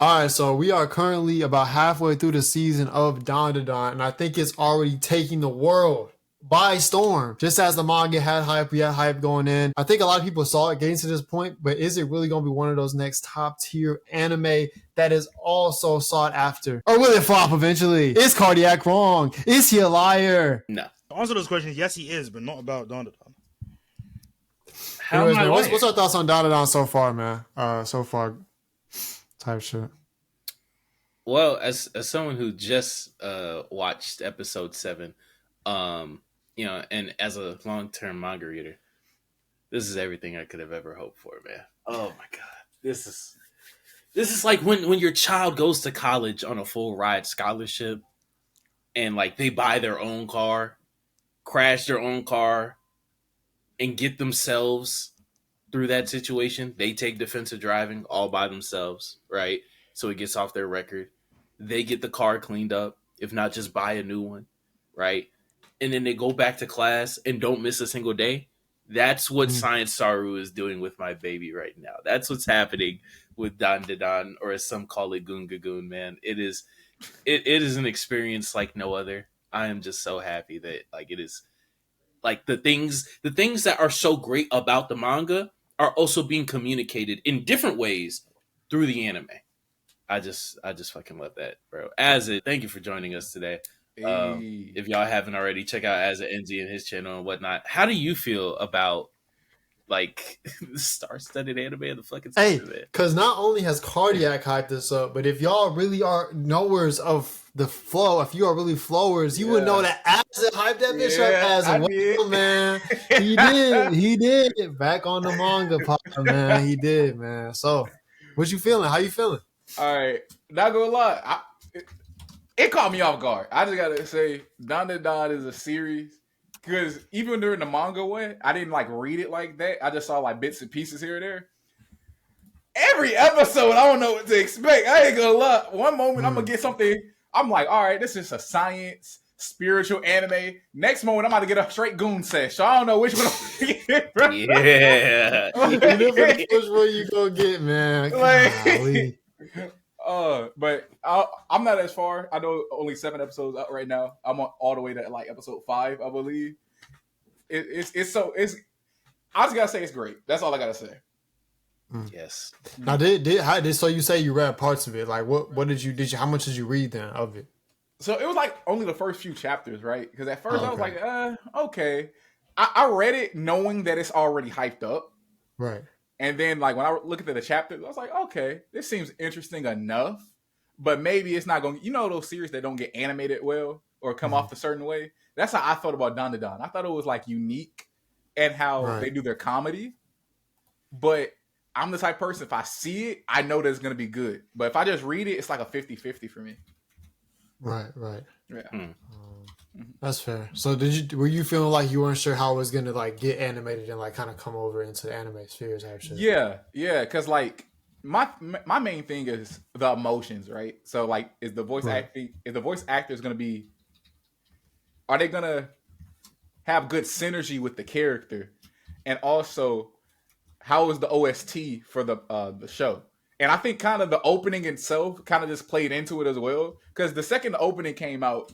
All right, so we are currently about halfway through the season of DandaDan, and I think it's already taking the world by storm. Just as the manga had hype, we had hype going in. I think a lot of people saw it getting to this point, but is it really going to be one of those next top tier anime that is also sought after? Or will it flop eventually? Is Cardiac wrong? Is he a liar? No. To answer those questions, yes, he is, but not about DandaDan. Anyways, man, what's our thoughts on DandaDan so far, man? So far, type shit. Well, as someone who just watched episode 7, and as a long-term manga reader, this is everything I could have ever hoped for, man. Oh my god, this is like when your child goes to college on a full ride scholarship, and like they buy their own car, crash their own car, and get themselves through that situation. They take defensive driving all by themselves, right? So it gets off their record. They get the car cleaned up, if not just buy a new one, right? And then they go back to class and don't miss a single day. That's what Science Saru is doing with my baby right now. That's what's happening with DandaDan, or as some call it, Gungagoon, man. It is an experience like no other. I am just so happy that like it is like the things that are so great about the manga are also being communicated in different ways through the anime. I just fucking love that, bro. Thank you for joining us today. If y'all haven't already, check out NG and his channel and whatnot. How do you feel about like the star-studded anime of the fucking season, man? Because not only has Cardiac hyped this up, but if y'all really are knowers of the flow, if you are really flowers, you would know that Azet hyped that bitch up as well, man. He did. Back on the manga part, man. He did, man. So, what you feeling? How you feeling? All right, not gonna lie, it caught me off guard. I just gotta say, DandaDan is a series because even during the manga one, I didn't like read it like that. I just saw like bits and pieces here and there. Every episode, I don't know what to expect. I ain't gonna lie. One moment, I'm gonna get something. I'm like, all right, this is a science spiritual anime. Next moment, I'm about to get a straight goon sesh. So I don't know which one I'm gonna get. Bro. Yeah, you never know which one you gonna get, man. But I'm not as far. I know only 7 episodes out right now. I'm all the way to like episode 5, I believe. It's I just gotta say it's great. That's all I gotta say. Yes. Now, so you say you read parts of it? Like, what did you how much did you read then of it? So it was like only the first few chapters, right? Because at first I was like, okay. I read it knowing that it's already hyped up, right? And then, like, when I look at the chapters, I was like, okay, this seems interesting enough, but maybe it's not going to, those series that don't get animated well or come off a certain way. That's how I thought about DandaDan. I thought it was, like, unique and how they do their comedy. But I'm the type of person, if I see it, I know that it's going to be good. But if I just read it, it's like a 50-50 for me. Right. Yeah. That's fair. So were you feeling like you weren't sure how it was gonna like get animated and like kind of come over into the anime spheres actually? Yeah, because like my main thing is the emotions, right? So like, is the voice actors gonna be? Are they gonna have good synergy with the character, and also how is the OST for the show? And I think kind of the opening itself kind of just played into it as well, because the second the opening came out,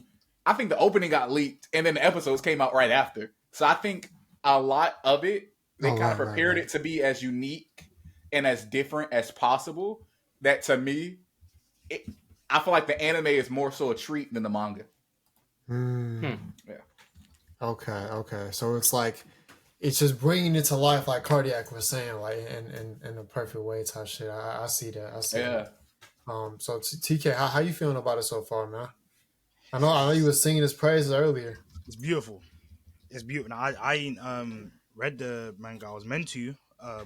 I think the opening got leaked, and then the episodes came out right after. So I think a lot of it, they kind of prepared it to be as unique and as different as possible. That to me, I feel like the anime is more so a treat than the manga. Yeah. Okay. So it's like, it's just bringing it to life, like Cardiac was saying, like in the perfect way type shit. I see that. That. So TK, how you feeling about it so far, man? I know you were singing his praises earlier. It's beautiful. Now, I read the manga. I was meant to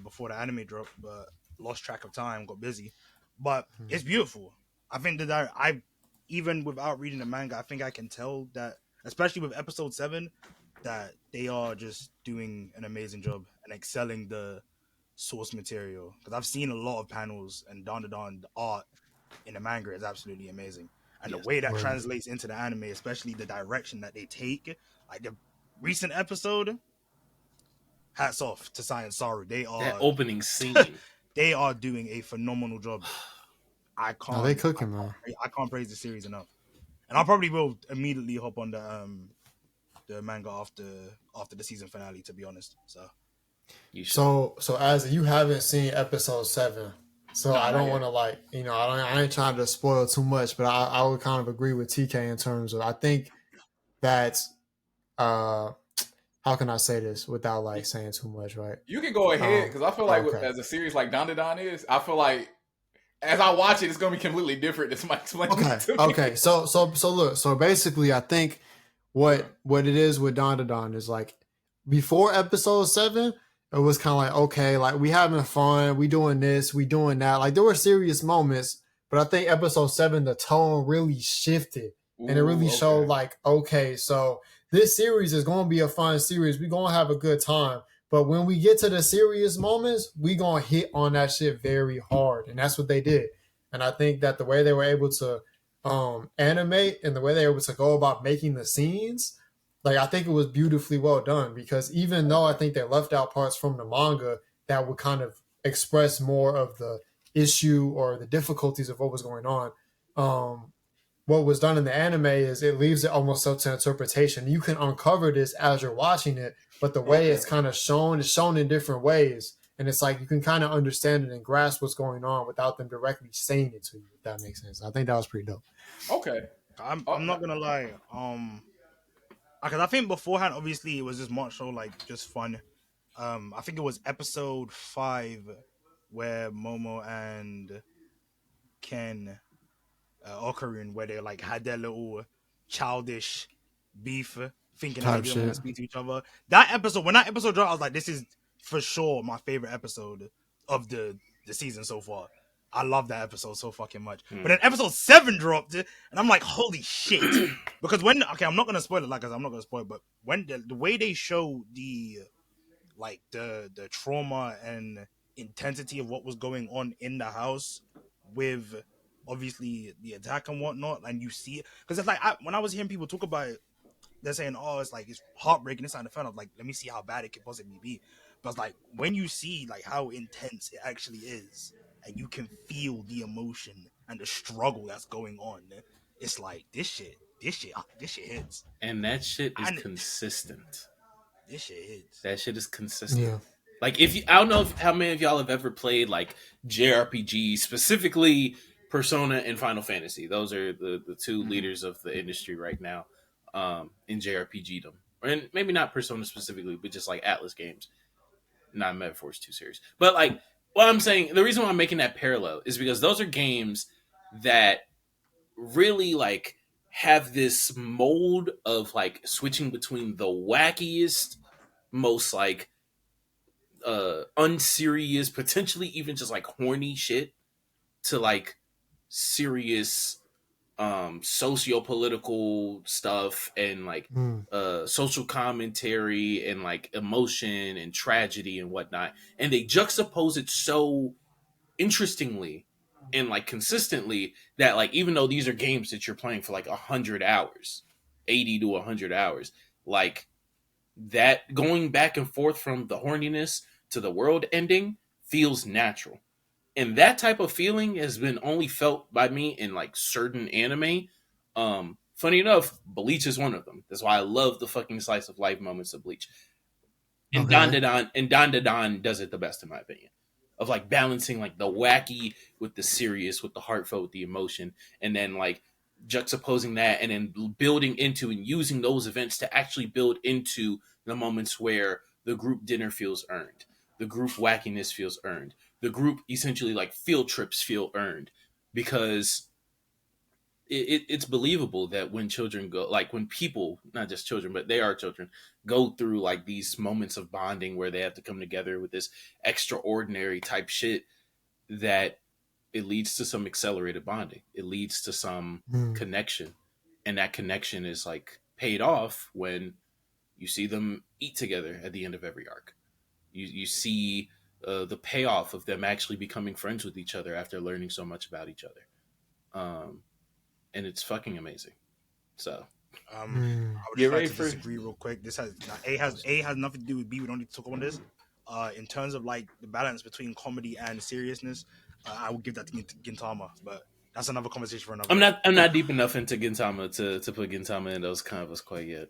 before the anime dropped, but lost track of time, got busy. But it's beautiful. I think that I even without reading the manga, I think I can tell that, especially with episode 7, that they are just doing an amazing job and excelling the source material. Because I've seen a lot of panels, and DandaDan, the art in the manga is absolutely amazing. And the way that translates into the anime, especially the direction that they take, like the recent episode, hats off to Science Saru. They are that opening scene. They are doing a phenomenal job. I No, they can't cooking, man. I can't praise the series enough. And I probably will immediately hop on the manga after the season finale, to be honest. So You should. So as you haven't seen episode 7, so Nah, I not don't yet. want to like, I ain't trying to spoil too much, but I would kind of agree with TK in terms of I think that how can I say this without like saying too much, right? You can go ahead because I feel like Okay. as a series like DandaDan is, I feel like as I watch it, it's gonna be completely different than somebody explaining Okay. it to me. Okay. So look. So basically, I think what it is with DandaDan is like before episode 7, it was kind of like okay, like we having fun, we doing this, we doing that. Like there were serious moments, but I think episode 7, the tone really shifted, and it really Ooh, showed okay. like okay, so this series is going to be a fun series. We're going to have a good time. But when we get to the serious moments, we going to hit on that shit very hard. And that's what they did. And I think that the way they were able to animate and the way they were able to go about making the scenes, like I think it was beautifully well done. Because even though I think they left out parts from the manga that would kind of express more of the issue or the difficulties of what was going on, what was done in the anime is it leaves it almost up to interpretation. You can uncover this as you're watching it, but the way it's kind of shown is shown in different ways. And it's like you can kind of understand it and grasp what's going on without them directly saying it to you, if that makes sense. I think that was pretty dope. Okay. I'm not gonna lie. Because I think beforehand, obviously, it was just much so like just fun. I think it was episode 5 where Momo and Ken Okarun, where they like had their little childish beef, thinking that they Type didn't want to shit. speak to each other. That episode, when that episode dropped, I was like, this is for sure my favorite episode of the season so far. I love that episode so fucking much. But then episode 7 dropped, and I'm like, holy shit! Because I'm not gonna spoil it, like I'm not gonna spoil it, but when the way they show the trauma and intensity of what was going on in the house with obviously the attack and whatnot, and you see it because it's like when I was hearing people talk about it, they're saying, "Oh, it's like it's heartbreaking." It's not the fun of like, let me see how bad it could possibly be. But it's like when you see like how intense it actually is, and you can feel the emotion and the struggle that's going on, it's like this shit hits, And that shit is and consistent. this shit hits. That shit is consistent. Yeah. Like I don't know how many of y'all have ever played like JRPGs, specifically Persona and Final Fantasy. Those are the two leaders of the industry right now in JRPGdom. And maybe not Persona specifically, but just like Atlas games. Not Metaphors 2 series. But like what I'm saying, the reason why I'm making that parallel is because those are games that really like have this mold of like switching between the wackiest, most like unserious, potentially even just like horny shit to like serious socio-political stuff and like social commentary and like emotion and tragedy and whatnot. And they juxtapose it so interestingly and like consistently that like even though these are games that you're playing for like 100 hours, 80 to 100 hours, like that going back and forth from the horniness to the world ending feels natural. And that type of feeling has been only felt by me in like certain anime. Funny enough, Bleach is one of them. That's why I love the fucking slice of life moments of Bleach. And Okay. DandaDan does it the best in my opinion. Of like balancing like the wacky with the serious, with the heartfelt, with the emotion, and then like juxtaposing that and then building into and using those events to actually build into the moments where the group dinner feels earned, the group wackiness feels earned, the group essentially like field trips feel earned, because it's believable that when children go, like when people, not just children but they are children, go through like these moments of bonding where they have to come together with this extraordinary type shit, that it leads to some accelerated bonding, it leads to some connection, and that connection is like paid off when you see them eat together at the end of every arc. You see the payoff of them actually becoming friends with each other after learning so much about each other. And it's fucking amazing. So I would Get just like ready to for disagree real quick. This has A has nothing to do with B. We don't need to talk about this. In terms of like the balance between comedy and seriousness, I would give that to Gintama. But that's another conversation for another. I'm not deep enough into Gintama to put Gintama in those canvas quite yet.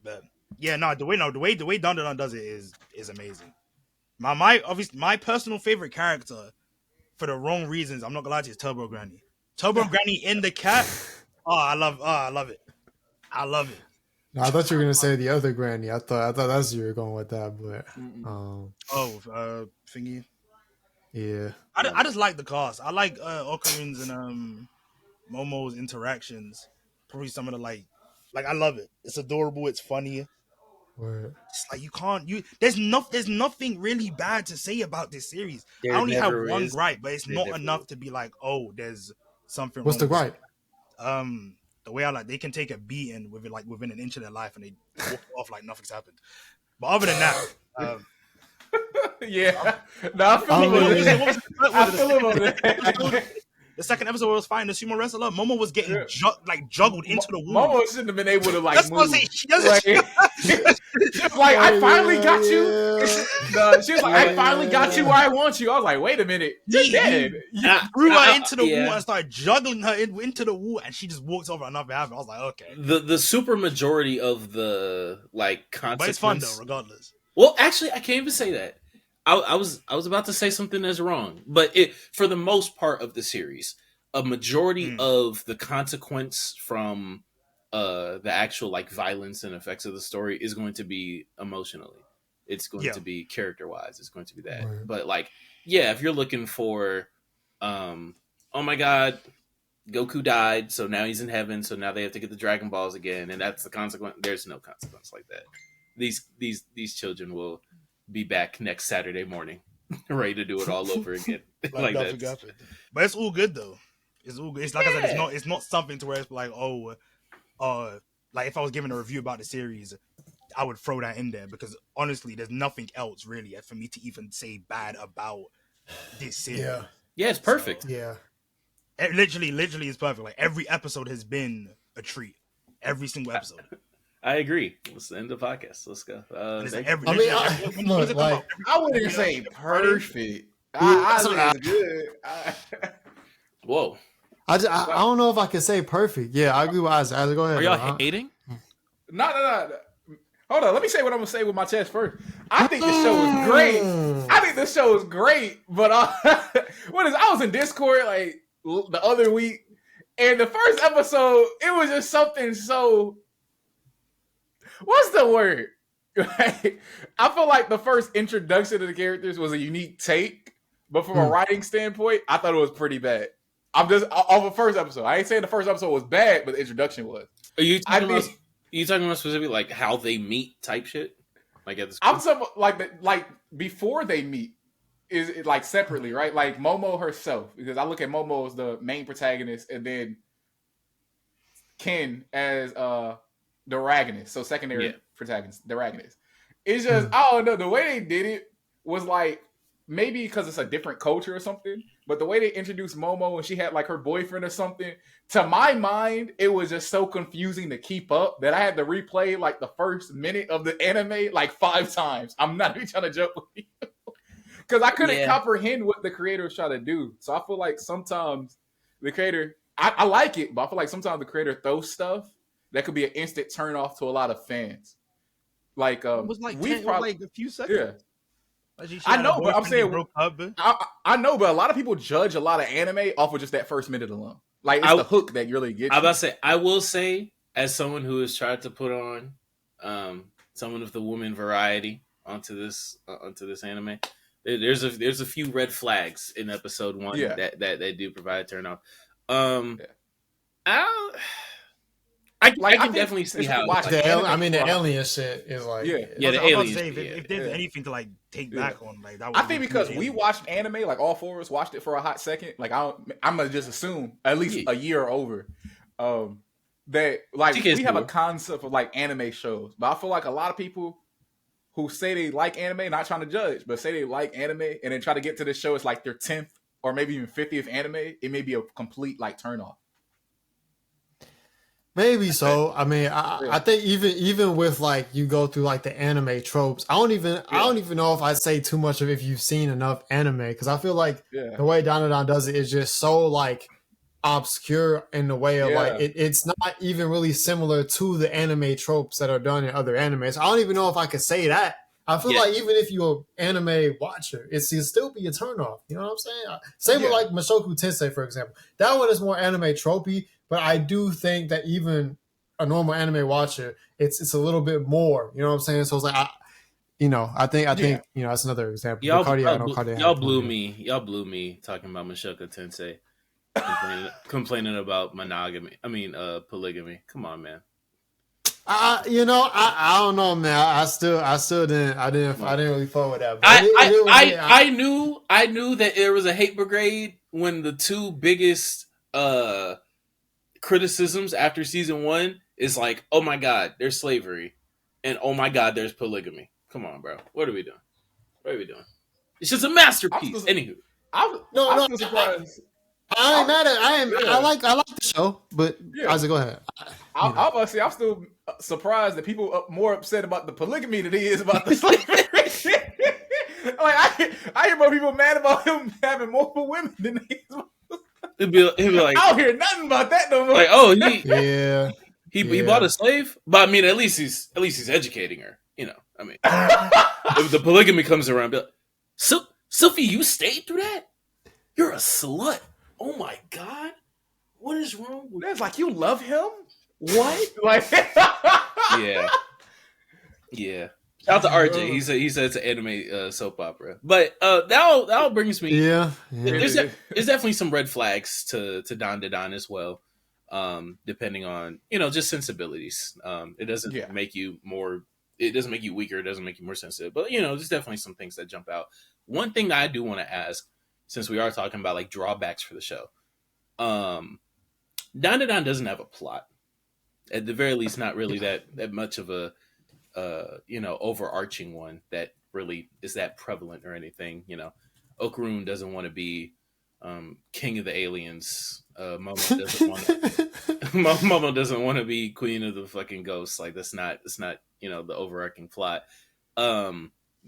But yeah, no, the way DandaDan does it is amazing. My personal favorite character for the wrong reasons, I'm not gonna lie to you, is Turbo Granny. Turbo Granny in the cat. I love it. I love it. No, I thought you were gonna say the other granny. I thought that's where you were going with that, but Thingy. yeah. I just like the cast. I like Okarun's and Momo's interactions. Probably some of the like I love it. It's adorable. It's funny. Word. It's like there's nothing really bad to say about this series. I only have one gripe, but it's not enough to be like, oh, there's something. What's wrong the gripe? The way I like, they can take a beating with it like within an inch of their life, and they walk off like nothing's happened. But other than that, yeah, no, I feel it. The second episode was fighting the sumo wrestler. Momo was getting juggled into the womb. Momo shouldn't have been able to That's move. what I'm saying. She doesn't. She was like, I finally got you. No, she was like, I finally got you where I want you. I was like, wait a minute, you're dead. You threw her into the wall and started juggling her into the wall, and she just walks over and nothing happened. I was like, okay. The super majority of the consequence, but it's fun though, regardless. Well, actually, I can't even say that. I was about to say something that's wrong, but for the most part of the series, a majority of the consequence from the actual violence and effects of the story is going to be emotionally. It's going to be character wise. It's going to be that. Right. But if you're looking for, oh my god, Goku died, so now he's in heaven, so now they have to get the Dragon Balls again, and that's the consequence. There's no consequence like that. These children will be back next Saturday morning, ready to do it all over again. But it's all good though. It's all good. It's like I said, it's not something to where it's like, like if I was giving a review about the series, I would throw that in there because honestly, there's nothing else really for me to even say bad about this series. Yeah, it's perfect. So, yeah, it literally is perfect. Like every episode has been a treat. Every single episode. I agree. Let's end the podcast. Let's go. I wouldn't say perfect. I think it's good. Whoa. I don't know if I can say perfect. Yeah, I agree with Isaac. Isaac, go ahead. Are y'all hating? No. Hold on. Let me say what I'm going to say with my chest first. I think the show is great. But I was in Discord the other week, and the first episode, it was just something so... What's the word? I feel like the first introduction to the characters was a unique take, but from a writing standpoint, I thought it was pretty bad. I'm just off the first episode. I ain't saying the first episode was bad, but the introduction was. Are you talking about specifically how they meet type shit? At the school? I'm talking before they meet is it separately, right? Like Momo herself, because I look at Momo as the main protagonist, and then Ken as the Ragonist, so secondary protagonist, the Ragonist. It's just I don't know, the way they did it was maybe because it's a different culture or something, but the way they introduced Momo and she had her boyfriend or something, to my mind, it was just so confusing to keep up that I had to replay the first minute of the anime 5 times. I'm not even trying to joke with you. Because I couldn't comprehend what the creator was trying to do. So I feel like sometimes the creator, I like it, but I feel like sometimes the creator throws stuff that could be an instant turn off to a lot of fans. It was a few seconds. Yeah. I know, but I'm saying I know, but a lot of people judge a lot of anime off of just that first minute alone. It's the hook that really gets you. I'm about to say, I will say, as someone who has tried to put on someone of the woman variety onto this anime, there's a few red flags in episode 1 that do provide a turn off. I can definitely see how. The alien shit is the alien. If there's anything to take back on, that. I think because we watched anime, all 4 of us watched it for a hot second. I'm gonna just assume at least a year or over. That we have a concept of anime shows, but I feel like a lot of people who say they like anime, not trying to judge, but say they like anime and then try to get to this show, it's their 10th or maybe even 50th anime. It may be a complete turn off. Maybe so. I think even with you go through the anime tropes, I don't even know if I'd say too much of if you've seen enough anime, because I feel the way DandaDan does it is just so obscure in the way of like Yeah. it's not even really similar to the anime tropes that are done in other animes. I don't even know if I could say that. I feel Yeah. like even if you're an anime watcher, it'll still be a turnoff. You know what I'm saying? Same with Yeah. like Mushoku Tensei, for example. That one is more anime tropey, but I do think that even a normal anime watcher, it's a little bit more. You know what I'm saying? So it's like I think that's another example. But Cardiac, I know Cardiac had a Y'all point blew here. me. Y'all blew me talking about Mushoku Tensei. Complaining about monogamy. I mean, polygamy. Come on, man. I don't know, man. I didn't really fuck with that. But I knew that there was a hate brigade when the two biggest criticisms after season 1 is like, oh my god, there's slavery, and oh my god, there's polygamy. Come on, bro. What are we doing? What are we doing? It's just a masterpiece. Anywho, I'm still surprised. I ain't mad at. I like the show, but Yeah. Isaac, go ahead. I'm about to say I'm still surprised that people are more upset about the polygamy than he is about the slavery. Like I hear more people mad about him having multiple women than he is. he'd be like, I don't hear nothing about that no more. like, oh, he bought a slave, but I mean, at least he's educating her. You know, I mean, if the polygamy comes around, be like, Sophie, you stayed through that? You're a slut. Oh my god, what is wrong with That's like, you love him? what? Like, yeah. Shout out to RJ. He said it's an anime soap opera, but that brings me. Yeah. There's definitely some red flags to DandaDan as well, depending on just sensibilities. It doesn't make you more. It doesn't make you weaker. It doesn't make you more sensitive. But there's definitely some things that jump out. One thing that I do want to ask, since we are talking about like drawbacks for the show, DandaDan doesn't have a plot. At the very least, not really that much of a overarching one that really is that prevalent or anything. Okarun doesn't want to be king of the aliens. Momo doesn't want to be queen of the fucking ghosts. Like that's not the overarching plot.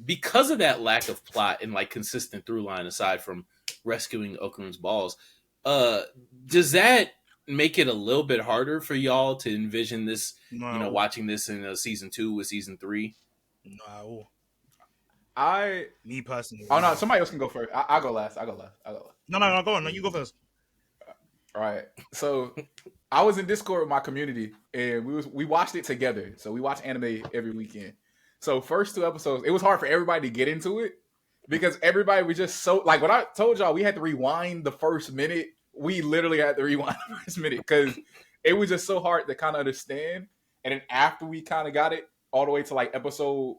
Because of that lack of plot and like consistent through line, aside from rescuing Okarun's balls, does that make it a little bit harder for y'all to envision this? No. Watching this in season 2 with season 3. No. Me personally. Oh no, somebody else can go first. I'll go last. No, go on. No, you go first. All right. So I was in Discord with my community, and we watched it together. So we watch anime every weekend. So first 2 episodes, it was hard for everybody to get into it because everybody was just so like when I told y'all we had to rewind the first minute. We literally had to rewind the first minute because it was just so hard to kind of understand. And then after we kind of got it all the way to like episode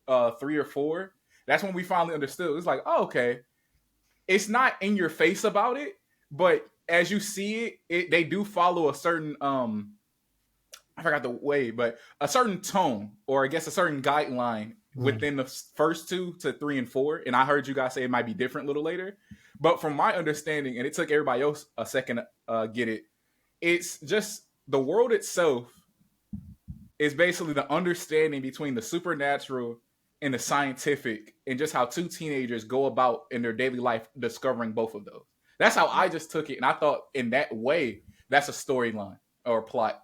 3 or 4, that's when we finally understood. It's like, oh, okay, it's not in your face about it, but as you see it, they do follow a certain I forgot the way, but a certain tone, or I guess a certain guideline within the first 2 to 3 and 4. And I heard you guys say it might be different a little later. But from my understanding, and it took everybody else a second to get it, it's just the world itself is basically the understanding between the supernatural and the scientific, and just how 2 teenagers go about in their daily life discovering both of those. That's how I just took it, and I thought in that way, that's a storyline or a plot.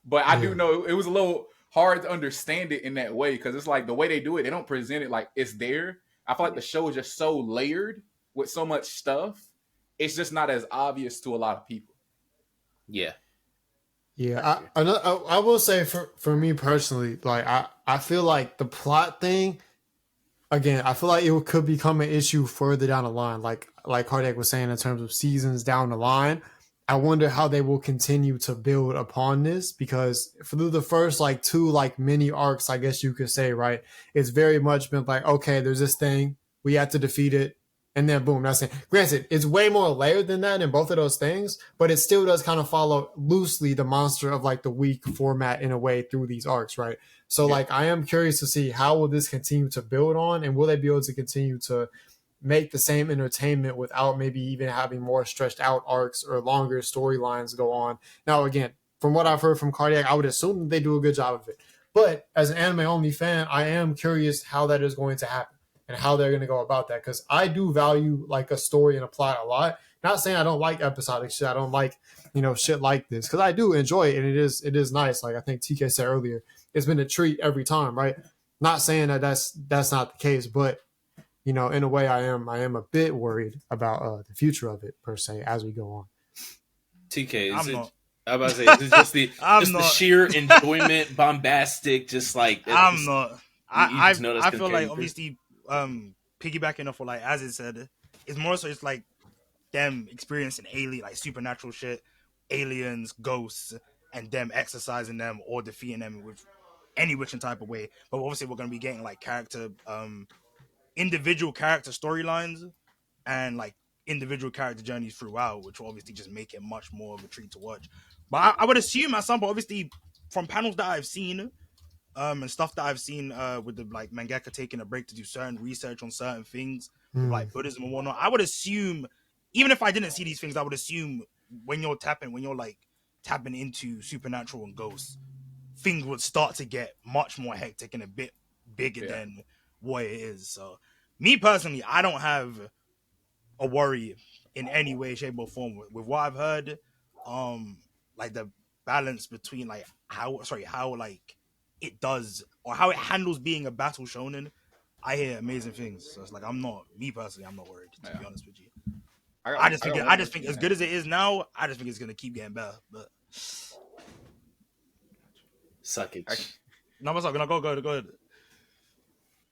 But I do know it was a little hard to understand it in that way, because it's like the way they do it, they don't present it like it's there. I feel like the show is just so layered with so much stuff, it's just not as obvious to a lot of people. Yeah. I will say for me personally, like I feel like the plot thing, again, I feel like it could become an issue further down the line. Like Cardiac was saying, in terms of seasons down the line, I wonder how they will continue to build upon this, because through the first like 2 like mini arcs, I guess you could say, right, it's very much been like, okay, there's this thing, we have to defeat it, and then boom, that's it. Granted, it's way more layered than that in both of those things, but it still does kind of follow loosely the monster of like the week format in a way through these arcs, right? So like I am curious to see how will this continue to build on, and will they be able to continue to make the same entertainment without maybe even having more stretched out arcs or longer storylines go on. Now, again, from what I've heard from Cardiac, I would assume that they do a good job of it. But as an anime only fan, I am curious how that is going to happen and how they're going to go about that, because I do value like a story and a plot a lot. Not saying I don't like episodic shit. I don't like, shit like this, because I do enjoy it, and it is nice. Like I think TK said earlier, it's been a treat every time, right? Not saying that that's not the case, but in a way, I am a bit worried about the future of it per se as we go on. TK, I'm not. I'm about to say, is it just the the sheer enjoyment, bombastic, just like I'm not. I feel like through. obviously piggybacking off of like as it said, it's more so it's like them experiencing alien like supernatural shit, aliens, ghosts, and them exercising them or defeating them with any which and type of way. But obviously we're gonna be getting like individual character storylines and like individual character journeys throughout, which will obviously just make it much more of a treat to watch. But I would assume at some point, obviously, from panels that I've seen, and stuff that I've seen with the like mangaka taking a break to do certain research on certain things, like Buddhism and whatnot, I would assume, even if I didn't see these things, I would assume when you're tapping into supernatural and ghosts, things would start to get much more hectic and a bit bigger than what it is. So, me personally, I don't have a worry in any way, shape, or form with what I've heard. Like the balance between like how like it does or how it handles being a battle shonen. I hear amazing things. So it's like I'm not worried, to be honest with you. I just think as good as it is now, I just think it's gonna keep getting better. But suckage. No, what's up? Go ahead.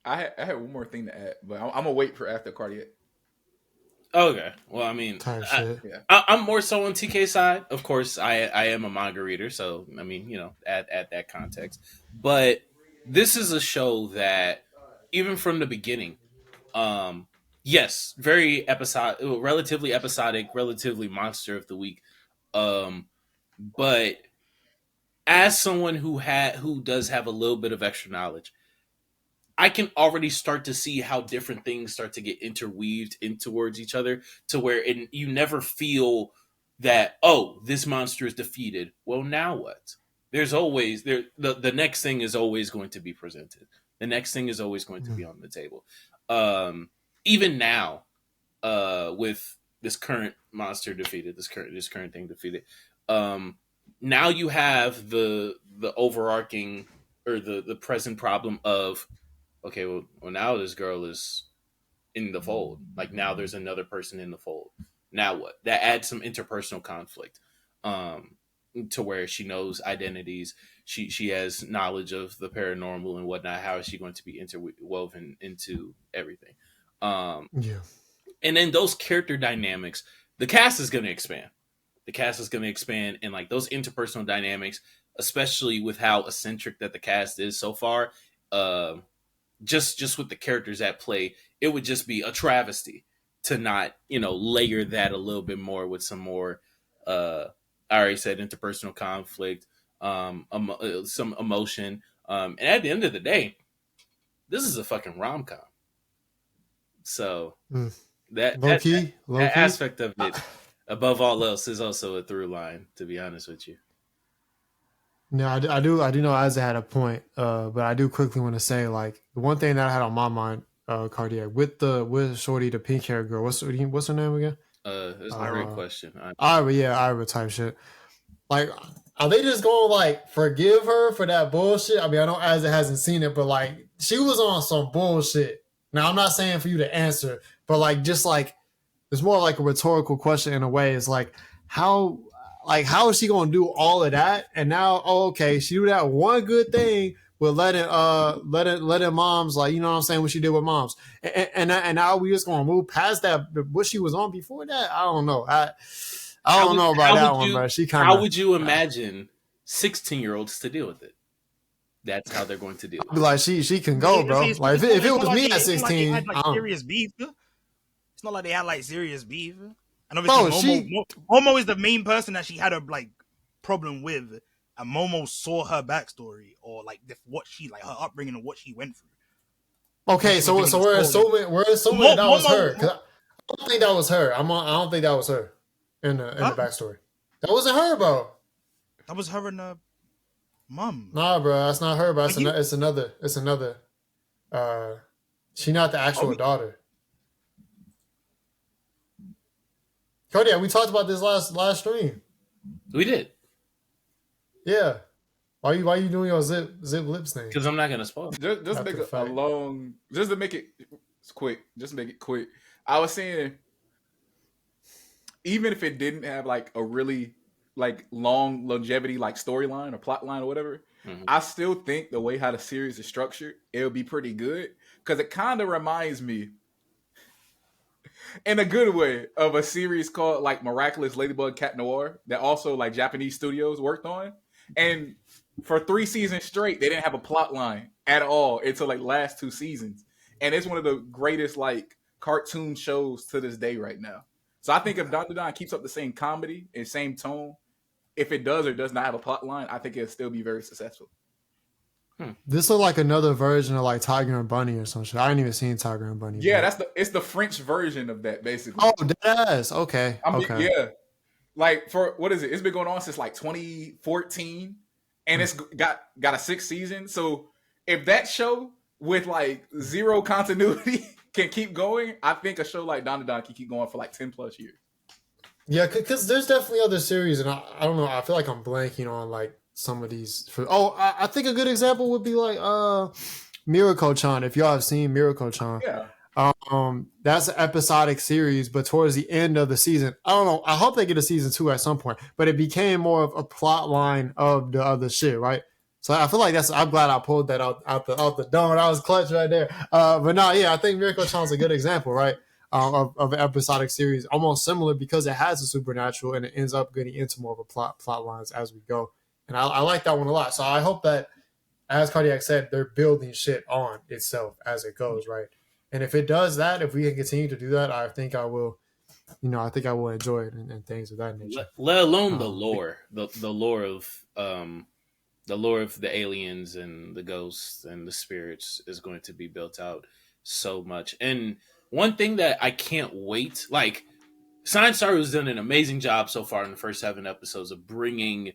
I had one more thing to add, but I'm gonna wait for after Cardiac. Okay. Well, I mean, I'm more so on TK side. Of course, I am a manga reader, so I mean, add that context. But this is a show that, even from the beginning, yes, very relatively episodic, relatively monster of the week. But as someone who does have a little bit of extra knowledge, I can already start to see how different things start to get interweaved in towards each other, to where you never feel that, oh, this monster is defeated. Well, now what? There's always the next thing is always going to be presented. The next thing is always going to be on the table. Even now, with this current monster defeated, this current thing defeated. Now you have the overarching or the present problem of, okay, well, now this girl is in the fold. Like, now there's another person in the fold. Now what? That adds some interpersonal conflict, to where she knows identities. She has knowledge of the paranormal and whatnot. How is she going to be interwoven into everything? And then those character dynamics, the cast is going to expand. The cast is going to expand, and like those interpersonal dynamics, especially with how eccentric that the cast is so far, just with the characters at play, it would just be a travesty to not, layer that a little bit more with some more, I already said, interpersonal conflict, some emotion. And at the end of the day, this is a fucking rom-com. So that aspect of it, above all else, is also a through line, to be honest with you. No, I do know Isaac had a point, but I do quickly want to say, like, the one thing that I had on my mind, Cardiac, with Shorty, the pink hair girl, what's her name again? That's a great question. Ira type shit. Like, are they just going to like forgive her for that bullshit? I mean, I know Isaac hasn't seen it, but like, she was on some bullshit. Now, I'm not saying for you to answer, but like, just like, it's more like a rhetorical question in a way. It's like, how is she gonna do all of that? And now, okay, she do that one good thing with letting moms, like, you know what I'm saying, what she did with moms, and now we just gonna move past that, what she was on before that. I don't know. I don't know about that one, but she kind of. How would you imagine 16-year-olds to deal with it? That's how they're going to deal. I'd be like, she can go, bro. Like if it was me at 16, like serious beef. It's not like they had like serious beef. And obviously, Momo is the main person that she had a like problem with, and Momo saw her backstory or like her upbringing and what she went through. Okay, so we're assuming that was her. 'Cause I don't think that was her. I don't think that was her in the backstory. That wasn't her, bro. That was her and the mom. Nah, bro, that's not her, bro. It's another. She's not the actual daughter. Kodiak, we talked about this last stream. We did. Yeah. Why you doing your zip lips thing? Because I'm not gonna spoil. Just make a long. Just to make it quick. Just make it quick. I was saying, even if it didn't have like a really like long longevity like storyline or plot line or whatever, I still think the way how the series is structured, it'll be pretty good because it kind of reminds me, in a good way, of a series called like Miraculous Ladybug Cat Noir that also like Japanese studios worked on, and for 3 seasons straight they didn't have a plot line at all until like last 2 seasons, and it's one of the greatest like cartoon shows to this day right now. So I think if DandaDan keeps up the same comedy and same tone, if it does or does not have a plot line, I think it'll still be very successful. This look like another version of like Tiger and Bunny or some shit. I ain't even seen Tiger and Bunny. Yeah, it's the French version of that basically. Oh, deadass. Okay. Okay. Yeah. Like for what is it? It's been going on since like 2014, and it's got a 6th season. So if that show with like zero continuity can keep going, I think a show like DandaDan can keep going for like 10 plus years. Yeah, because there's definitely other series, and I don't know. I feel like I'm blanking on like some of these. I think a good example would be like Miracle-chan. If y'all have seen Miracle-chan, yeah. That's an episodic series, but towards the end of the season, I don't know. I hope they get a season 2 at some point, but it became more of a plot line of the other shit, right? So I feel like I'm glad I pulled that out the dome. That was clutch right there. But no, yeah, I think Miracle-chan's a good example, right? Of an episodic series, almost similar because it has a supernatural and it ends up getting into more of a plot lines as we go. And I like that one a lot. So I hope that, as Cardiac said, they're building shit on itself as it goes, right? And if it does that, if we can continue to do that, I think I will, I think I will enjoy it and things of that nature. Let alone the lore, the lore of the aliens and the ghosts and the spirits is going to be built out so much. And one thing that I can't wait, like Science Star has done an amazing job so far in the first 7 episodes of bringing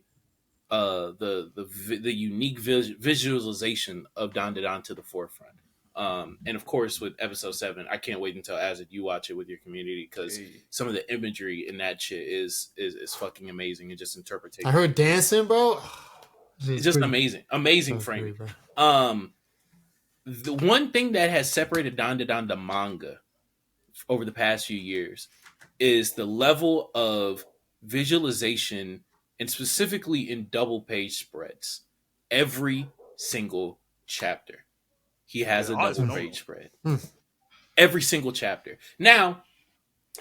the unique visualization of DandaDan to the forefront. And of course, with episode 7, I can't wait until Azad you watch it with your community because some of the imagery in that shit is fucking amazing and just interpretation. I heard dancing, bro. It's just amazing framing. The one thing that has separated DandaDan the manga over the past few years is the level of visualization, and specifically in double page spreads. Every single chapter, he has a double page spread. Every single chapter. Now,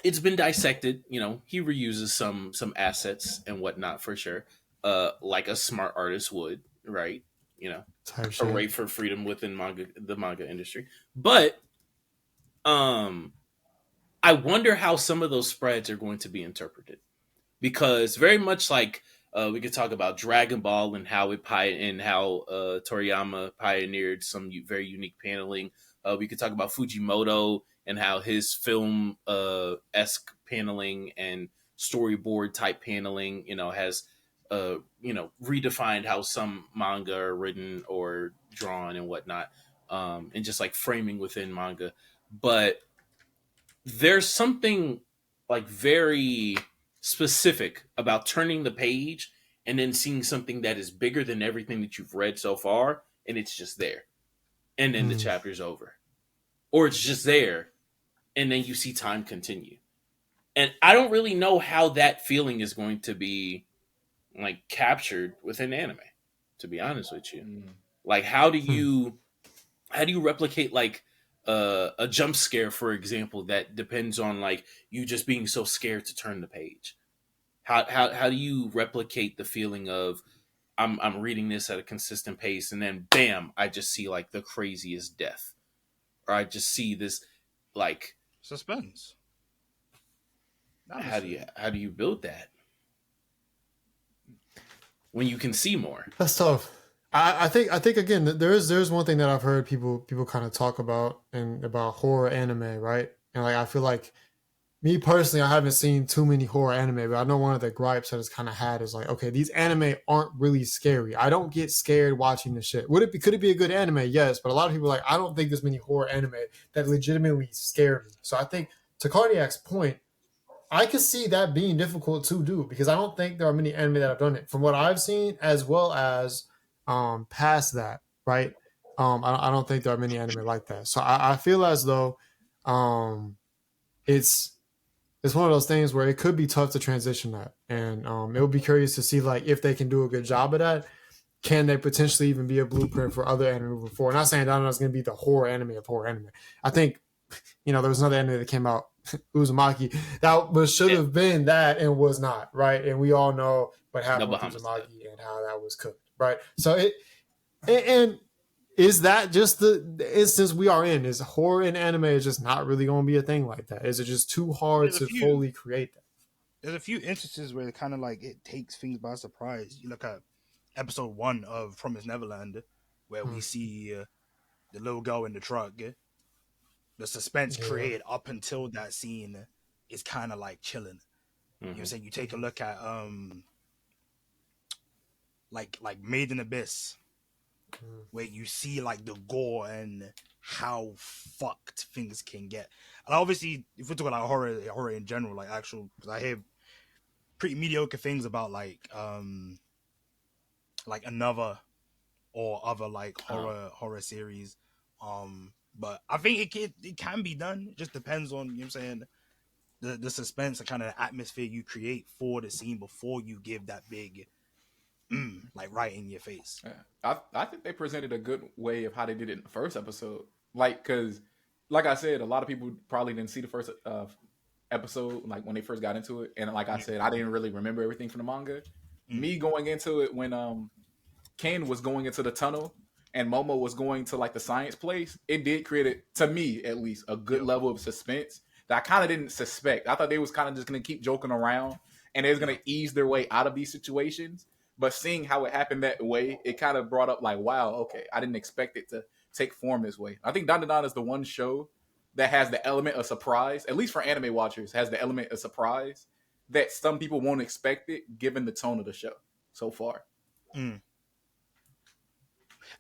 it's been dissected. He reuses some assets and whatnot for sure, like a smart artist would, right? Hooray for freedom within the manga industry. But I wonder how some of those spreads are going to be interpreted, because very much like we could talk about Dragon Ball and how Toriyama pioneered some very unique paneling. We could talk about Fujimoto and how his film esque paneling and storyboard type paneling, has redefined how some manga are written or drawn and whatnot, and just like framing within manga. But there's something like very specific about turning the page and then seeing something that is bigger than everything that you've read so far, and it's just there, and then the chapter's over, or it's just there, and then you see time continue. And I don't really know how that feeling is going to be like captured within anime, to be honest with you. Like, how do you replicate like a jump scare, for example, that depends on like you just being so scared to turn the page? How do you replicate the feeling of I'm reading this at a consistent pace, and then bam, I just see like the craziest death, or I just see this like suspense. How do you build that when you can see more? That's tough. I think again, there's one thing that I've heard people kind of talk about about horror anime, right? And like I feel like, me personally, I haven't seen too many horror anime, but I know one of the gripes that it's kind of had is like, okay, these anime aren't really scary. I don't get scared watching this shit. Could it be a good anime? Yes, but a lot of people are like, I don't think there's many horror anime that legitimately scare me. So I think, to Cardiac's point, I could see that being difficult to do because I don't think there are many anime that have done it from what I've seen, as well as past that, right? I don't think there are many anime like that. So I feel as though it's one of those things where it could be tough to transition that, and it would be curious to see like if they can do a good job of that. Can they potentially even be a blueprint for other anime moving forward? Not saying Dandadan is going to be the horror anime of horror anime. I think, there was another anime that came out, Uzumaki, that should have been that and was not, right? And we all know what happened with Uzumaki and how that was cooked, right? So and is that just the instance we are in? Is horror in anime is just not really going to be a thing like that? Is it just too hard to fully create that? There's a few instances where it kind of like it takes things by surprise. You look at episode 1 of Promised Neverland, where we see the little girl in the truck. The suspense created up until that scene is kind of like chilling. You know what I'm saying? You take a look at like Made in Abyss, where you see like the gore and how fucked things can get. And obviously, if we're talking like horror in general, like actual, because I hear pretty mediocre things about like Another or other like horror series. But I think it can be done. It just depends on, you know what I'm saying, the suspense and kind of the atmosphere you create for the scene before you give that big like right in your face. Yeah. I think they presented a good way of how they did it in the first episode. Like, because like I said, a lot of people probably didn't see the first episode, like when they first got into it. And like I said, I didn't really remember everything from the manga. Me going into it when Ken was going into the tunnel and Momo was going to like the science place, it did create, to me at least, a good level of suspense that I kind of didn't suspect. I thought they was kind of just going to keep joking around and they was going to ease their way out of these situations. But seeing how it happened that way, it kind of brought up like, wow, okay, I didn't expect it to take form this way. I think DandaDan is the one show that has the element of surprise, at least for anime watchers, has the element of surprise that some people won't expect it given the tone of the show so far. And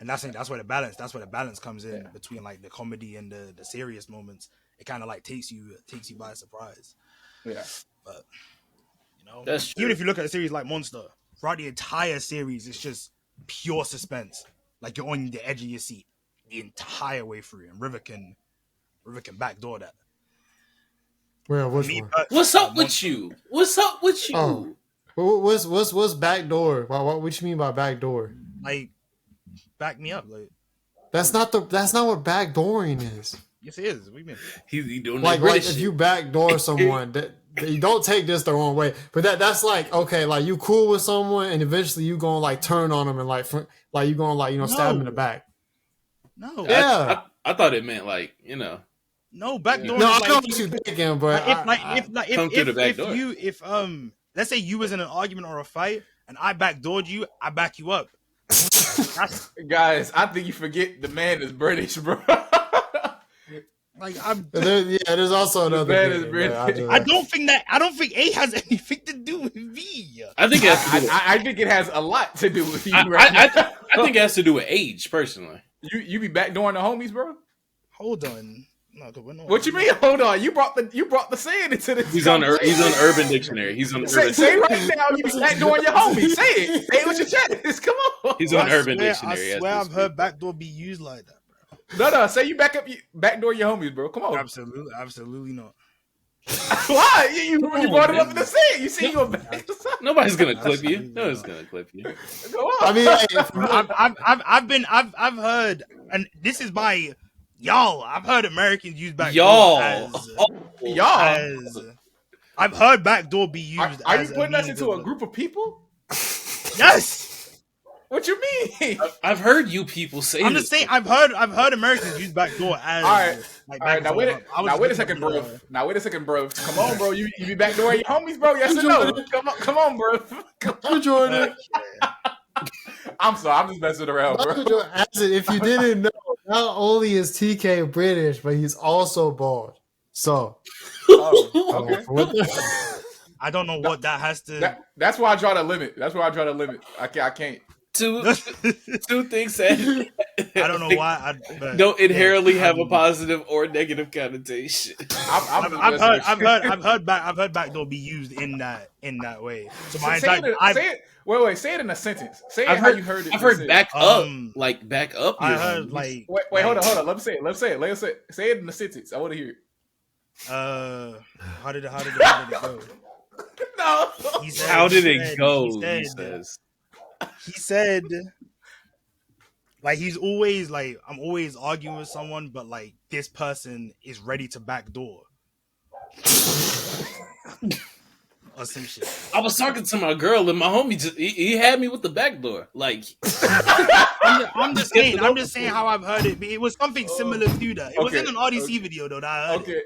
that's where the balance comes in between like the comedy and the serious moments. It kind of like takes you by surprise. Yeah. But that's true. even if you look at a series like Monster, throughout the entire series, it's just pure suspense. Like you're on the edge of your seat the entire way through, and River can backdoor that. Well, which one? What's up with you? What's up with you? Oh. What's backdoor? What you mean by backdoor? Like, back me up. Like, that's not what backdooring is. Yes, it is. What do you mean? He doing like if you backdoor someone, you don't take this the wrong way. But that's like, okay, like you cool with someone, and eventually you gonna like turn on them and like you gonna like stab them in the back. No. Yeah. I thought it meant like No, backdoor. No, is I know what you're thinking, but if let's say you was in an argument or a fight and I backdoored you, I back you up. Guys, I think you forget the man is British, bro. Like there's also another man thing, is British. I don't think A has anything to do with me. I think it has to do with, I think it has a lot to do with you. I think it has to do with age, personally. You be backdooring the homies, bro? Hold on. No, we're not. What you mean? Hold on. You brought the saying into this. He's on Urban Dictionary. He's on say right now. You be backdooring your homies. Say it. Say it with your chest. Come on. He's on Urban Dictionary. I swear I've heard backdoor be used like that, bro. No. Say you backdoor your homies, bro. Come on. Absolutely not. Why? You brought it up in the set. You see you Nobody's gonna clip you. Nobody's gonna clip you. Go on. I mean, I've heard, and this is my y'all. I've heard Americans use backdoor y'all. I've heard backdoor be used. Are you putting us into a group of people? Yes. What you mean? I've heard you people say. I'm just saying. I've heard Americans use backdoor as. All right. Like, all right. Now wait a second, bro. Come on, bro. You be backdooring your homies, bro? Yes or no? Come on, bro. Come on, Jordan. I'm sorry. I'm just messing around, bro. If you didn't know, not only is TK British, but he's also bald. So. Okay. I don't know what that has to. That's why I draw the limit. I can't. two things that I don't know why. Don't inherently have a positive or negative connotation. I've heard backdoor be used in that way. So my say entire it in a sentence. Say it I've how heard, you heard it. I've heard back up, like back up. I Your heard homies. like wait, hold on. Let me say it. Say it in a sentence. I want to hear it. How did it go? No. How did it go? He said, like, he's always like, I'm always arguing with someone, but like this person is ready to backdoor. Or some shit. I was talking to my girl and my homie he had me with the back door. Like I'm just saying how I've heard it. It was something similar to that. It was in an RDC video though that I heard. Okay.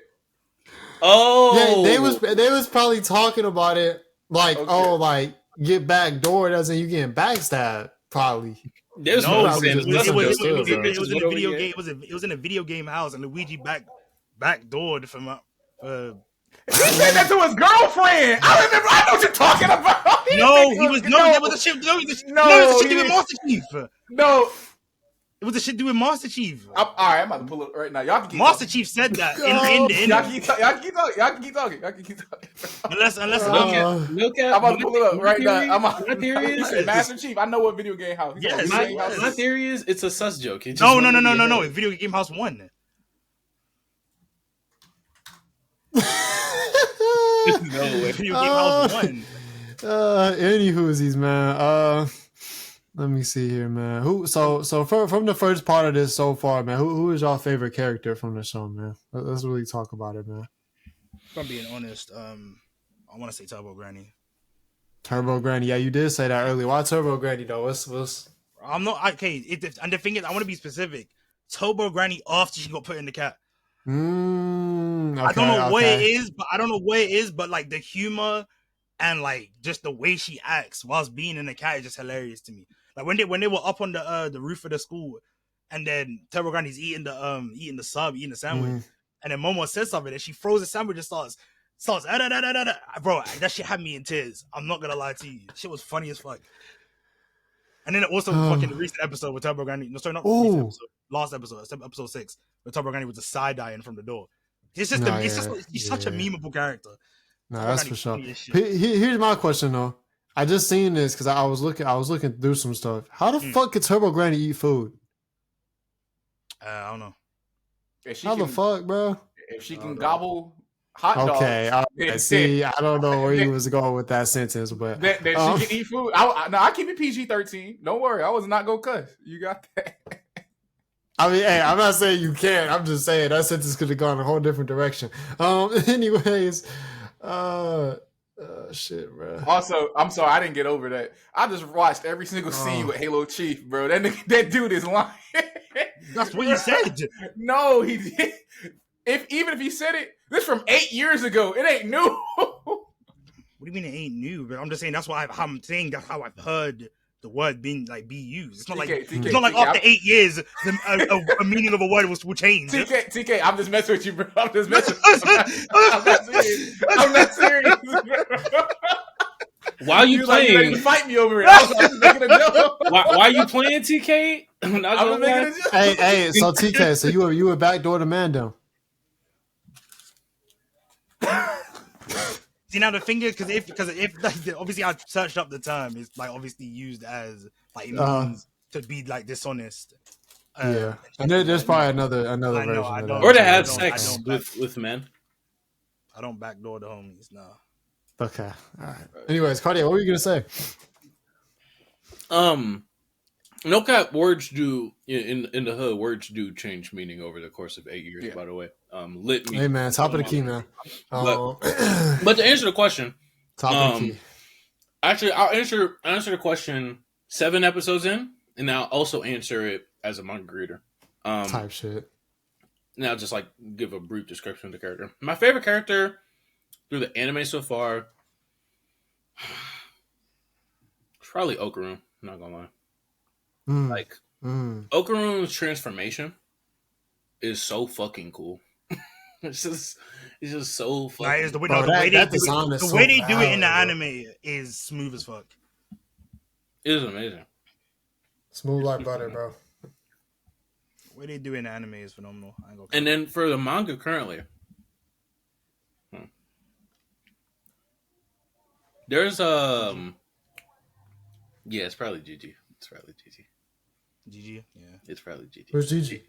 Oh, yeah, they was probably talking about it like, like get backdoored as in you getting backstabbed. Probably. There's no, it was in a video game house and Luigi backdoored from he said that to his girlfriend. I know what you're talking about. There was a shit doing Master Chief. No. It was a shit doing Master Chief. All right, I'm about to pull it right now. Y'all can keep Master talking. Chief said that in the Y'all can keep talking. Unless I'm about to pull it up right now. He said Master Chief. I know what video game house. Yes. My theory is it's a sus joke. No. It's Video Game House 1. No way. Video Game House 1. Any whoosies, man. Let me see here, man. From the first part of this so far, man, who is your favorite character from the show, man? Let's really talk about it, man. If I'm being honest, I want to say Turbo Granny. Turbo Granny, yeah, you did say that earlier. Why Turbo Granny though? What's... I'm not okay. And the thing is, I want to be specific. Turbo Granny after she got put in the cat. Okay, I don't know what it is, but like the humor and like just the way she acts whilst being in the cat is just hilarious to me. Like when they were up on the roof of the school, and then Turbo Granny's eating the sandwich, and then Momo says something, and she throws the sandwich and starts. Bro, that shit had me in tears. I'm not gonna lie to you, shit was funny as fuck. And then also fucking the recent episode with Turbo Granny. No, sorry, not recent episode. Last episode, episode 6, where Turbo Granny was a side-eyeing from the door. It's just he's such a memeable character. No, that's for sure. Here's my question though. I just seen this because I was looking through some stuff. How the fuck could Turbo Granny eat food? I don't know. The fuck, bro? If she can gobble hot dogs. Okay, see, I don't know where you was going with that sentence, but that she can eat food. I keep it PG-13. Don't worry, I was not gonna cuss. You got that. I mean, hey, I'm not saying you can't. I'm just saying that sentence could have gone a whole different direction. Anyways, shit, bro. Also, I'm sorry, I didn't get over that. I just watched every single scene with Halo Chief, bro. That dude is lying. That's what he said. No, he did. Even if he said it, this from 8 years ago. It ain't new. What do you mean it ain't new? But I'm just saying that's I'm saying that's how I've heard the word be used. It's not TK, like after 8 years a meaning of a word will change. TK, I'm just messing with you, bro. I'm just messing with you. I'm not serious, bro. Why are you playing? Like, you fight me over it. I was making a joke. Why are you playing, TK? I was making a joke. Hey, so TK, so you were backdoor to Mando. See, now the thing is, because if like, obviously I searched up the term, it's like obviously used as like it means to be like dishonest. Yeah, and there's probably another version of that. Or to have sex with men. I don't backdoor the homies, no. Okay, all right. Anyways, Cardia, what were you gonna say? No cap, words do in the hood. Words do change meaning over the course of 8 years. Yeah. By the way, lit me. Hey man, top of the key, man. But to answer the question, top of the key. Actually, I'll answer the question 7 episodes in, and I'll also answer it as a manga reader. Type shit. Now, just like give a brief description of the character. My favorite character through the anime so far, it's probably Okarun. I'm not gonna lie. Okarun's transformation is so fucking cool. it's just so fucking. The way they do it in the anime is smooth as fuck. It is amazing. Smooth like butter, bro. What they do in anime is phenomenal. I ain't gonna And then for the manga currently, there's yeah, it's probably GG. It's probably GG. GG. Yeah. It's probably GG. Where's Gigi? Is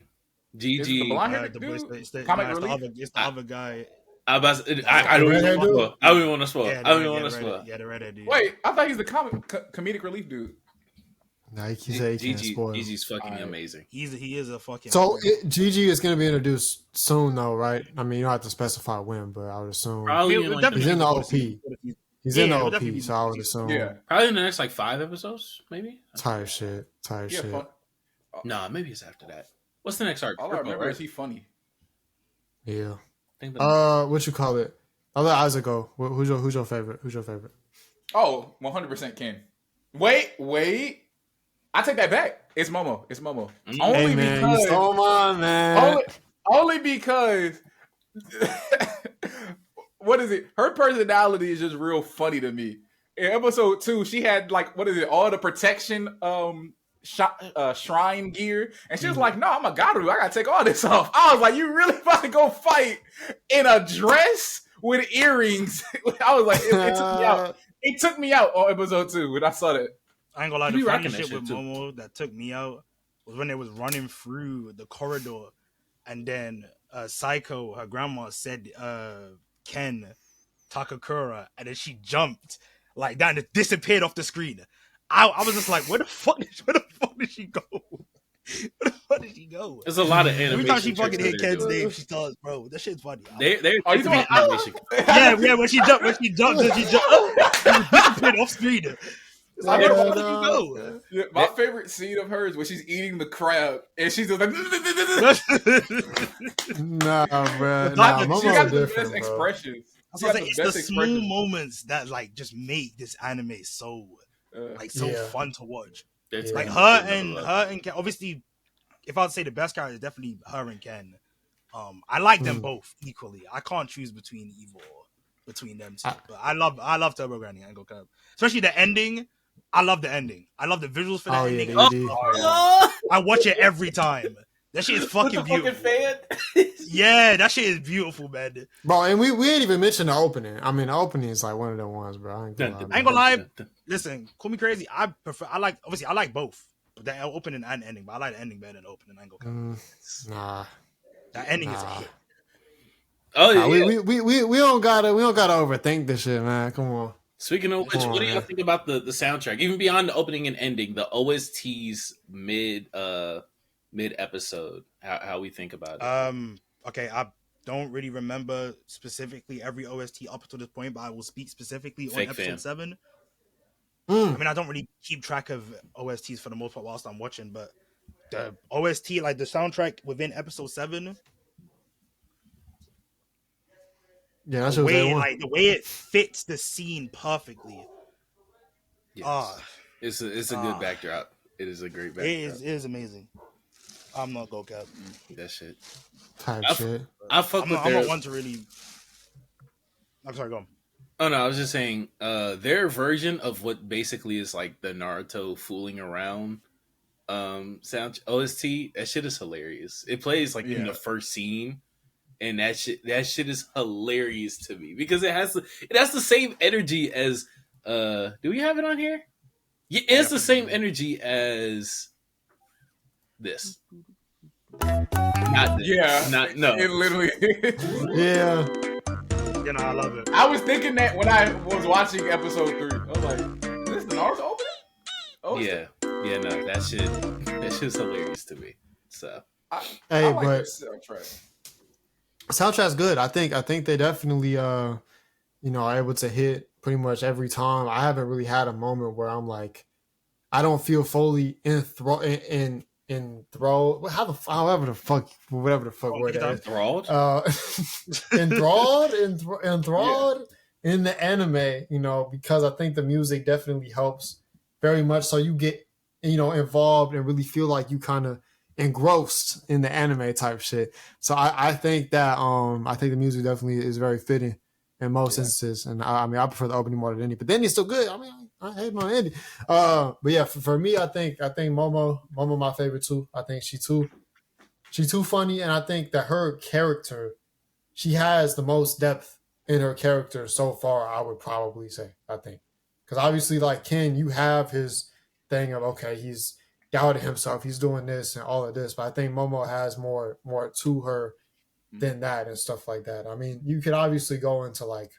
it the GG. blonde-headed The boy, dude? it's the, Comic nah, relief? it's the other guy. I don't Red hair even dude? want to spoil. I don't even want to spoil. Yeah, I don't even want to spoil. Yeah, the redhead dude. Wait, I thought he's the comedic relief dude. Nah, he said he can't spoil. Gigi's fucking Alright. amazing. He is a fucking. So Gigi is going to be introduced soon, though, right? I mean, you don't have to specify when, but I would assume Probably We'll in like he's the, in the OP. He's in the we'll OP, definitely so I would assume Yeah. probably in the next like 5 episodes, maybe. tired shit. Yeah, Shit. fun. Nah, maybe it's after that. What's the next arc? All I Purple, remember right? is he funny. Yeah. I think the- What you call it? I'll let Isaac go. Who's your favorite? Who's your favorite? Oh, 100% Ken. Wait. I take that back. It's Momo. Only Hey man, because. you stole mine, man. Only because. What is it? Her personality is just real funny to me. In episode 2, she had like all the protection shrine gear, and she was like, "No, I'm a Garu. I gotta take all this off." I was like, "You really about to go fight in a dress with earrings?" I was like, "It took me out." It took me out on episode 2 when I saw that. I ain't gonna lie. You The rocking funny that shit with shit, too. Momo that took me out was when they was running through the corridor, and then Psycho, her grandma, said Ken Takakura, and then she jumped like that and it disappeared off the screen. I was just like, where the fuck did she go? Where the fuck did she go? There's a lot of animation. Every time she fucking tricks hit that they're Ken's doing. name, she does, bro. That shit's funny. They're Are you doing talking- animation. Yeah, when she jumped, then she disappeared off screen. It's like, where the fuck did you go? Yeah, my favorite scene of hers was she's eating the crab and she's just like. Nah, bro. She Nah, She Momo's got the different, best bro. expressions. I was She got like, the it's the best small expressions. moments that like just make this anime so Yeah. fun to watch. It's Yeah. Like amazing. her and Ken. Obviously, if I would say the best character is definitely her and Ken. I like them both equally. I can't choose between them two. But I love Turbo Granny. I ain't gonna cap. Especially the ending. I love the ending. I love the visuals for that Oh, yeah, ending. the ED. I watch it every time. That shit is fucking beautiful. fan. Yeah, that shit is beautiful, man. Bro, and we ain't even mentioned the opening. I mean, the opening is like one of the ones, bro. I ain't gonna lie. I ain't gonna lie. Listen, call me crazy. I like both. The opening and ending, but I like the ending better than the opening. I ain't gonna cap. Nah. That ending is a Nah. hit. Oh Nah, yeah. we don't gotta overthink this shit, man. Come on. Speaking of which, Come on, what do y'all man. think about the soundtrack? Even beyond the opening and ending, the OSTs mid episode. How we think about it? Okay, I don't really remember specifically every OST up to this point, but I will speak specifically Fake on episode fan. 7. Mm. I mean, I don't really keep track of OSTs for the most part whilst I'm watching, but the OST, like the soundtrack within episode 7, Yeah, that's the what they way want. the way it fits the scene perfectly. Yes. It's a good backdrop. It is a great backdrop. It is amazing. I'm not go cap. That shit. Type shit. I fuck I'm with not their. one to really. I'm sorry, go on. Oh no, I was just saying their version of what basically is like the Naruto fooling around sound OST. That shit is hilarious. It plays like in the first scene, and that shit is hilarious to me because it has the same energy as do we have it on here? Yeah, it's the same energy as this. Not this. Yeah, Not no. It literally. Yeah. You know, I love it. I was thinking that when I was watching episode 3. I was like, "Is this the Naruto opening?" Oh Yeah. No, that shit's hilarious to me. So Hey, I like but this soundtrack. soundtrack's good. I think they definitely are able to hit pretty much every time. I haven't really had a moment where I'm like, I don't feel fully enthralled. Whatever the fuck word that is. enthralled. Enthralled in the anime, because I think the music definitely helps very much. So you get, involved and really feel like you kind of engrossed in the anime type shit. So I think that I think the music definitely is very fitting in most instances. And I mean, I prefer the opening more than any, but then it's still good. I mean, I hate on Andy. But yeah, for me, I think Momo my favorite too. I think she's too funny, and I think that her character, she has the most depth in her character so far. I would probably say. I think because obviously, like Ken, you have his thing of okay, he's doubting himself, he's doing this and all of this, but I think Momo has more to her than that and stuff like that. I mean, you could obviously go into like,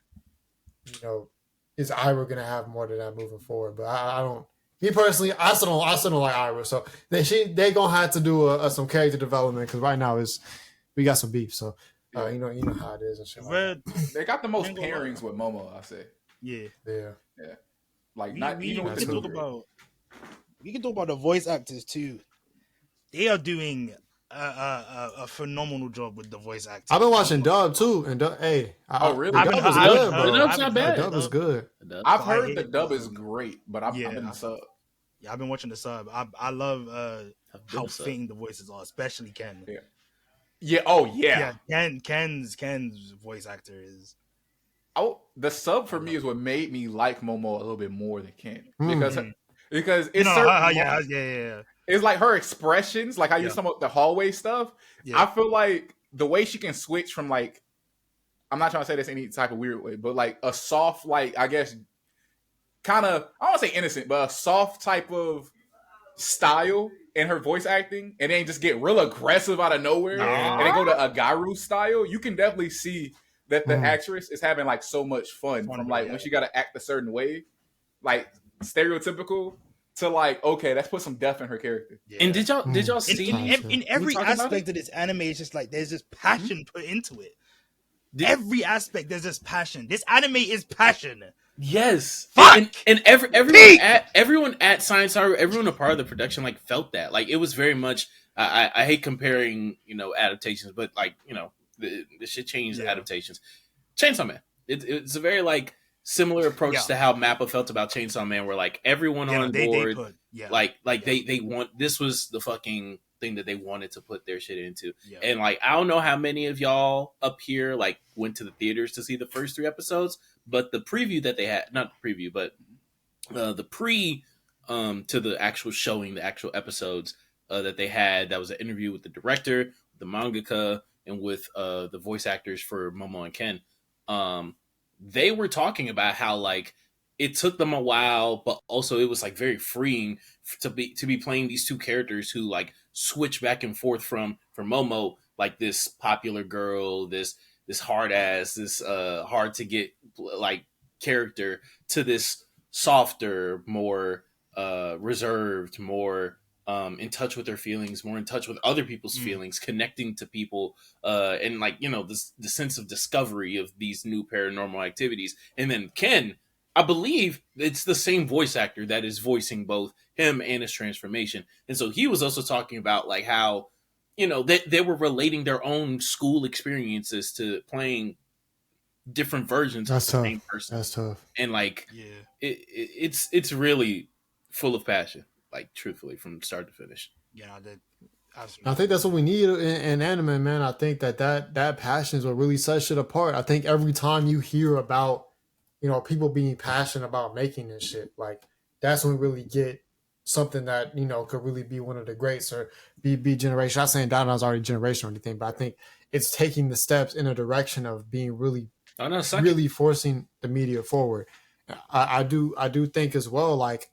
you know, is Ira gonna have more than that moving forward? But I don't. Me personally, I still don't like Ira. So they gonna have to do some character development because right now we got some beef. So you know how it is and shit. They got the most pairings with Momo, I say. Yeah. Like even with the movie. We can talk about the voice actors too. They are doing a phenomenal job with the voice actors. I've been watching dub too, and really? The dub was good, bro. The dub's not bad. The dub was good. I've heard the dub is great, but I've been the sub. Yeah, I've been watching the sub. I love how fitting the voices are, especially Ken. Yeah. Yeah. Oh yeah. Ken's voice actor is. Oh, the sub for me is what made me like Momo a little bit more than Ken because it's it's like her expressions, like how you some of the hallway stuff. Yeah. I feel like the way she can switch from like, I'm not trying to say this any type of weird way, but like a soft, like I guess, kind of I don't want to say innocent, but a soft type of style in her voice acting, and then just get real aggressive out of nowhere, and then go to a Garu style. You can definitely see that the actress is having like so much fun from like when she got to act a certain way, like stereotypical, to like okay, let's put some depth in her character. Yeah. And did y'all see in every aspect of this anime? It's just like there's just passion put into it. Every aspect there's just passion. This anime is passion. Yes, fuck, and everyone at Science Tower, everyone a part of the production like felt that. Like it was very much. I hate comparing adaptations, but like the shit changed adaptations. Chainsaw Man. It's a very like similar approach to how Mappa felt about Chainsaw Man, where like everyone on board, they want, this was the fucking thing that they wanted to put their shit into. Yeah. And like I don't know how many of y'all up here like went to the theaters to see the first 3 episodes, but the preview that they had, not the preview, but the pre to the actual showing, the actual episodes that they had, that was an interview with the director, the mangaka, and with the voice actors for Momo and Ken. They were talking about how like it took them a while, but also it was like very freeing to be playing these 2 characters who like switch back and forth from Momo, like this popular girl, this hard ass, this hard to get like character, to this softer, more reserved, more in touch with their feelings, more in touch with other people's feelings, connecting to people, and like the sense of discovery of these new paranormal activities. And then Ken, I believe it's the same voice actor that is voicing both him and his transformation. And so he was also talking about like how they were relating their own school experiences to playing different versions of the same person. That's tough. And like it's really full of passion, like truthfully, from start to finish. I think that's what we need in anime, man. I think that passion is what really sets shit apart. I think every time you hear about people being passionate about making this shit, like that's when we really get something that could really be one of the greats or be generation. I'm not saying DandaDan's already generation or anything, but I think it's taking the steps in a direction of being really forcing the media forward. I do think as well, like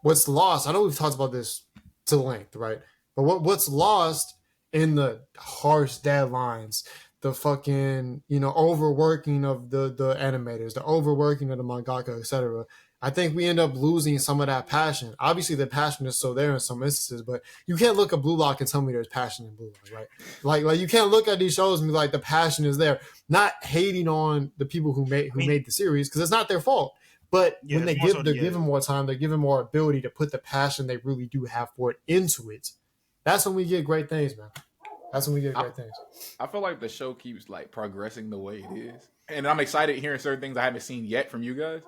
what's lost. I know we've talked about this to length, right? But what's lost in the harsh deadlines, the fucking overworking of the animators, the overworking of the mangaka, etc. I think we end up losing some of that passion. Obviously, the passion is still there in some instances, but you can't look at Blue Lock and tell me there's passion in Blue Lock, right? Like you can't look at these shows and be like the passion is there. Not hating on the people who made the series because it's not their fault. But when they're given more time, they're given more ability to put the passion they really do have for it into it. That's when we get great things, man. That's when we get great things. I feel like the show keeps like progressing the way it is, and I'm excited hearing certain things I haven't seen yet from you guys.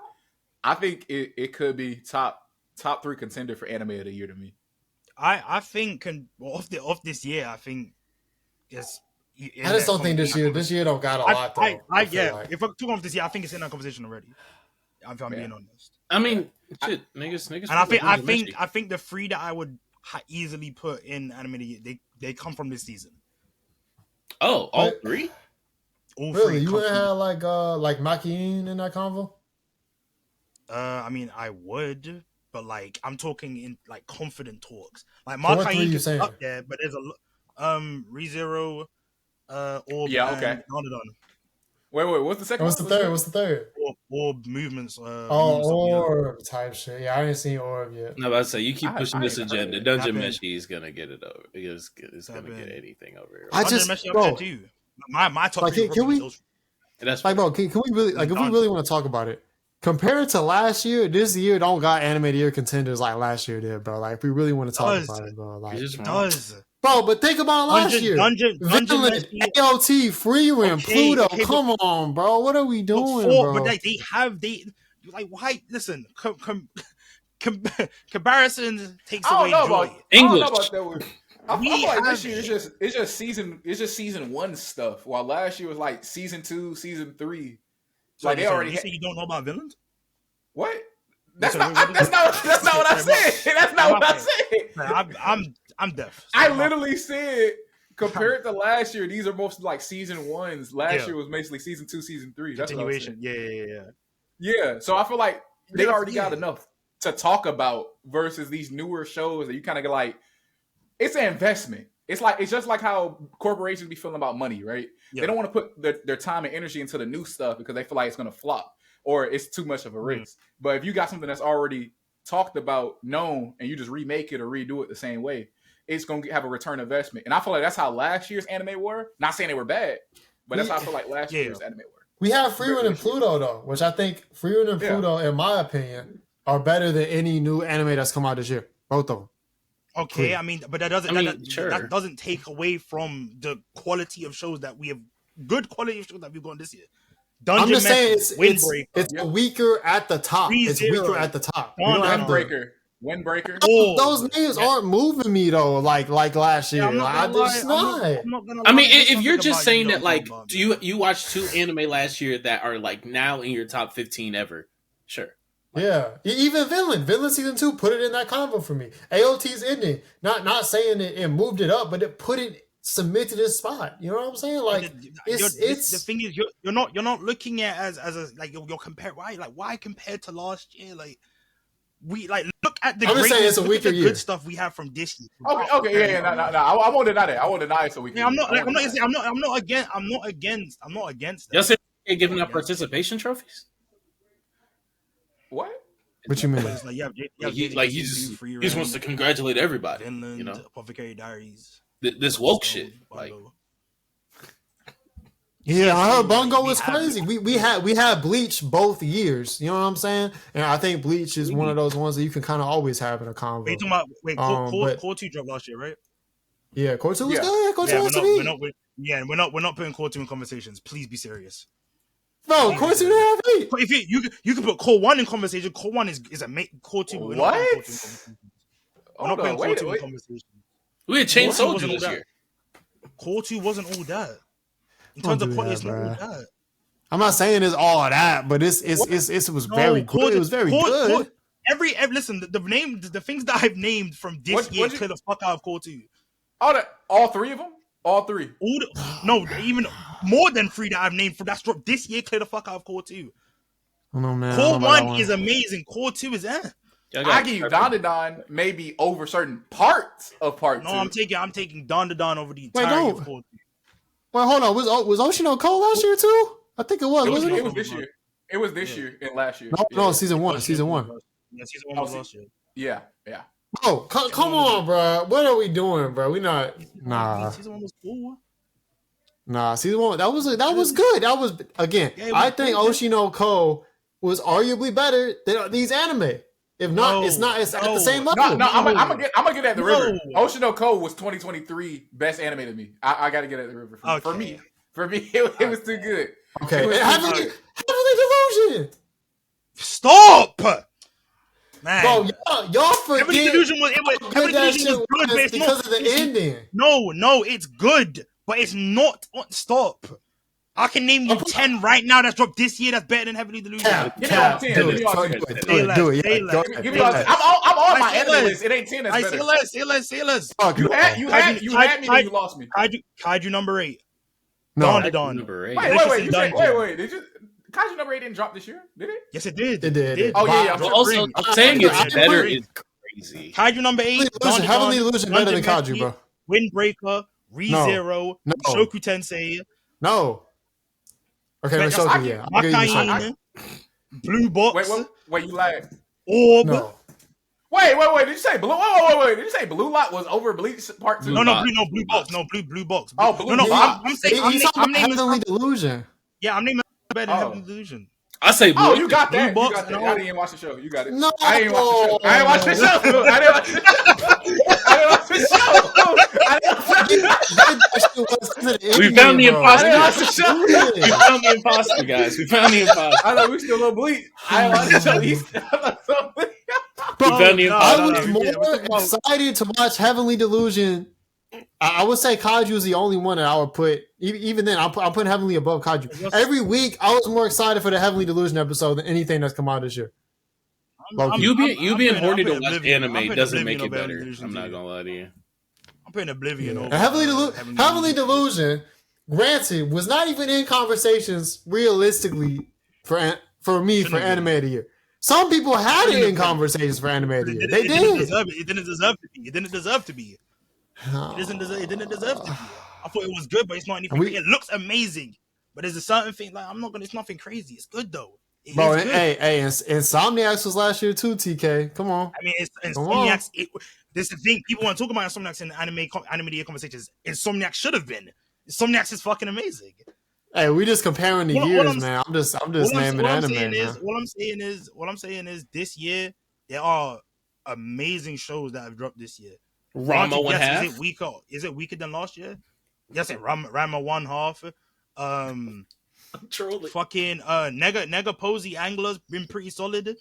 I think it could be top 3 contender for anime of the year to me. I think of this year, I think it's. I just don't think this year don't got a lot though. If I'm talking of this year, I think it's in that conversation already. If I'm being honest. I mean, Shit, niggas. And I think the 3 that I would easily put in animated, they come from this season. Oh, all 3? All Really? 3 You come wouldn't from. have like Makiin in that convo? I mean, I would, but like I'm talking in like confident talks. Like So what 3 Mark you is saying? up there, but there's a ReZero, Orb, Yeah, and okay. DandaDan. Wait, what's the second What's the one? third? What's the third? Orb movements. Orb type shit. Yeah, I didn't see Orb yet. No, but I say you keep pushing this ain't heard agenda. it. Dungeon Happened. Meshi is gonna get it over. It's gonna get anything over here. I just, bro, too. My top like, 3 can we, those. That's like, bro, can we really, like, if we really want to talk about it, compared to last year, this year don't got animated year contenders like last year did, bro. Like, if we really want to talk about it, bro, like, It does. bro, but think about last year. Dungeon Villain, Meshi. AOT, Freerim, Okay, Pluto. okay, Come on, bro. What are we doing, But bro? they like why? Listen, comparison takes I away don't know joy. about I don't know English. about that one. I We feel like have- this year it's just season 1 stuff, while last year was like season 2, season 3. Like they already you say you don't know about villains? what? That's So not what- that's not what I said. That's not what I said. Man, I'm deaf. I literally said compared to last year, these are mostly like season 1s. Last year was basically season 2, season 3. That's continuation. what I said. Yeah. Yeah, so I feel like they Yeah, already yeah. got enough to talk about versus these newer shows that you kind of get like, it's an investment. It's just like how corporations be feeling about money, right? Yeah. They don't want to put their time and energy into the new stuff because they feel like it's going to flop or it's too much of a risk. But if you got something that's already talked about, known, and you just remake it or redo it the same way, it's going to have a return investment. And I feel like that's how last year's anime were. Not saying they were bad, but that's how I feel like last year's anime were. We have Freerim and Pluto though, which I think Freerim and Pluto, in my opinion, are better than any new anime that's come out this year. Both of them. Okay, I mean, but that doesn't sure. that doesn't take away from the quality of shows that we have. Good quality of shows that we've gone this year. I'm just saying Windbreaker. it's weaker at the top. It's ReZero. weaker at the top. We don't have to- Windbreaker. Those names aren't moving me though, like last year. I'm Like, not gonna lie, not. I'm not gonna I mean, lie, there's if you're something just about saying you that, don't like, know about do you watched 2 anime last year that are like now in your top 15 ever? Sure. Yeah, even Villain season 2 put it in that convo for me. AOT's ending, not saying it moved it up, but it put it cemented its spot. You know what I'm saying? Like it's the thing is you're not looking at as a like you're compared why compared to last year, like we like look at the I'm just saying it's a look at weaker the year. good stuff we have from this year. Okay, yeah, no. I won't deny that. I won't deny it so we can. Yeah, I'm not against that. Y'all said you're giving up participation trophies? What? What you mean? It's like, He just wants to congratulate everybody. Vinland, You know, Apothecary Diaries. this woke shit. Like, Yeah, I heard Bungo we was have crazy. We had Bleach both years. You know what I'm saying? And I think Bleach is one of those ones that you can kind of always have in a convo. Wait, talking about Core 2 dropped last year, right? Yeah, Core 2 was Yeah. good. Core 2 was to be. We're not putting Core 2 in conversations. Please be serious. No, Core 2 didn't have hate. But if you can put Core 1 in conversation, Core 1 is a Core 2. We're not putting Core 2 in conversation. We're not putting Core 2 in conversation. we had Chain Core 2 Soldier wasn't this all year. Core 2 wasn't all that. In Don't terms of do quality, that, it's not all bruh. that. I'm not saying it's all that, but it was very good. It was very good. Every listen, the things that I've named from this year clear the fuck out of Core 2. All 3 of them? All 3. No, even more than 3 that I've named from that's dropped this year clear the fuck out of Core 2. I don't know, man. Core 1 is amazing. Core 2 is I give you DandaDan maybe over certain parts of part 2. No, I'm taking DandaDan over the entirety of Core 2. Wait, hold on. Was Oshino Cole last year too? I think it was. Wasn't it? It was this year. It was this year and last year. No, season one. Season one. Yeah, season 1 was last year. Yeah. Oh, come on, bro. What are we doing, bro? We not. Nah. Season 1 was cool. Nah, season 1. That was good. That was again. I think Oshino Ko was arguably better than these anime. If not, it's at the same level. No, I'm gonna get at the river. Oshino Ko was 2023 best anime to me. I gotta get at the river for me. For me, it was too good. Okay, Heavenly Delusion. Stop, man. Bro, y'all forget. Heavenly Delusion was good, but it's because of the ending. No, it's good, but it's not. Stop. I can name you 10 right now that's dropped this year that's better than Heavenly Delusion. Cap, Give me all 10. do Give me all 10. it, do it. Yeah, go ahead. Give me all 10. I'm on my anime list. It ain't 10 that's I better. say less. Fuck You no. had me, then you lost me. Kaiju number 8. No. DandaDan. Number 8. Wait. Dungeon. Wait. Did you? Kaiju number 8 didn't drop this year, did it? Yes, it did. It did. Oh yeah. But also, saying it's better is crazy. Kaiju number 8. Heavenly Illusion better than Kaiju, bro. Windbreaker, ReZero, No. Shoku Tensei, No. Okay, Wait, Shoku, yeah. I'll give you Shoku. Makain, Blue Box, Wait, you lied. Orb. No. Wait. Did you say blue? Wait. Did you say Blue Lot was over Bleach Part 2? No, Blue Box. No, Blue Box. Oh, Blue No, Box. I'm naming Heavenly Delusion. Yeah, I'm naming better than Heavenly Delusion. I say blue. Oh, you got that. Blue You Box got that. and I all. didn't even watch the show. You got it. No. I didn't watch the show. I didn't watch the show. I didn't watch the show. We found the imposter. I didn't watch the show. We found the imposter, guys. We found the imposter. I thought we still gonna bleed. I didn't watch the show. We found the I imposter. was more excited to watch Heavenly Delusion. I would say Kaiju is the only one that I would put. Even then, I'm putting Heavenly above Kaiju. Every week, I was more excited for the Heavenly Delusion episode than anything that's come out this year. You being horny to putting watch Oblivion- anime I'm putting doesn't make Oblivion it over better. Delusion I'm not too. gonna lie to you. I'm putting Oblivion over. And Heavenly Delusion, granted, was not even in conversations realistically for me for anime of the year. Some people had it in conversations for anime of the year. They It did. didn't deserve to be. It didn't deserve to be. It didn't deserve to be. I thought it was good, but it's not anything. It looks amazing, but there's a certain thing like I'm not gonna. It's nothing crazy. It's good though. Bro, hey, Insomniacs was last year too. TK, come on. I mean, it's Insomniacs. This is the thing. People want to talk about Insomniacs in anime year conversations. Insomniacs should have been. Insomniacs is fucking amazing. Hey, we just comparing the years, man. I'm just naming anime. What I'm saying is this year there are amazing shows that have dropped this year. Rama one half. Is it weaker than last year? Yes, Rama 1/2. Trolling. Fucking Nega Posey Angler's been pretty solid.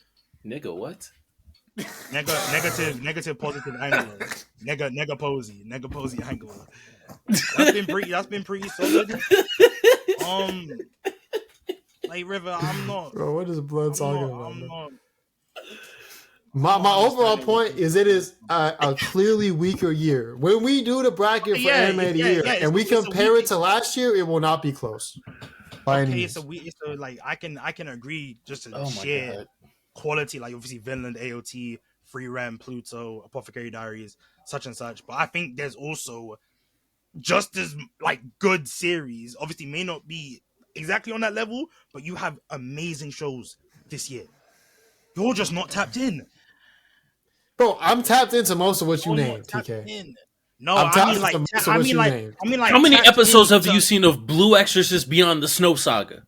Nigga, what? Negative positive Angler. Nega Posey Angler. That's been pretty solid. Like River, I'm not. Bro, what is Blood talking about? I'm not. My overall point is it is a clearly weaker year. When we do the bracket for anime of the year and we compare it to last year, it will not be close. Okay, so like I can agree just to share quality, like obviously Vinland, AOT, Free Rem, Pluto, Apothecary Diaries, such and such. But I think there's also just as like good series. Obviously, may not be exactly on that level, but you have amazing shows this year. You're just not tapped in. Bro, I'm tapped into most of what you named, TK. No, I mean like how many episodes have you seen of Blue Exorcist Beyond the Snow Saga?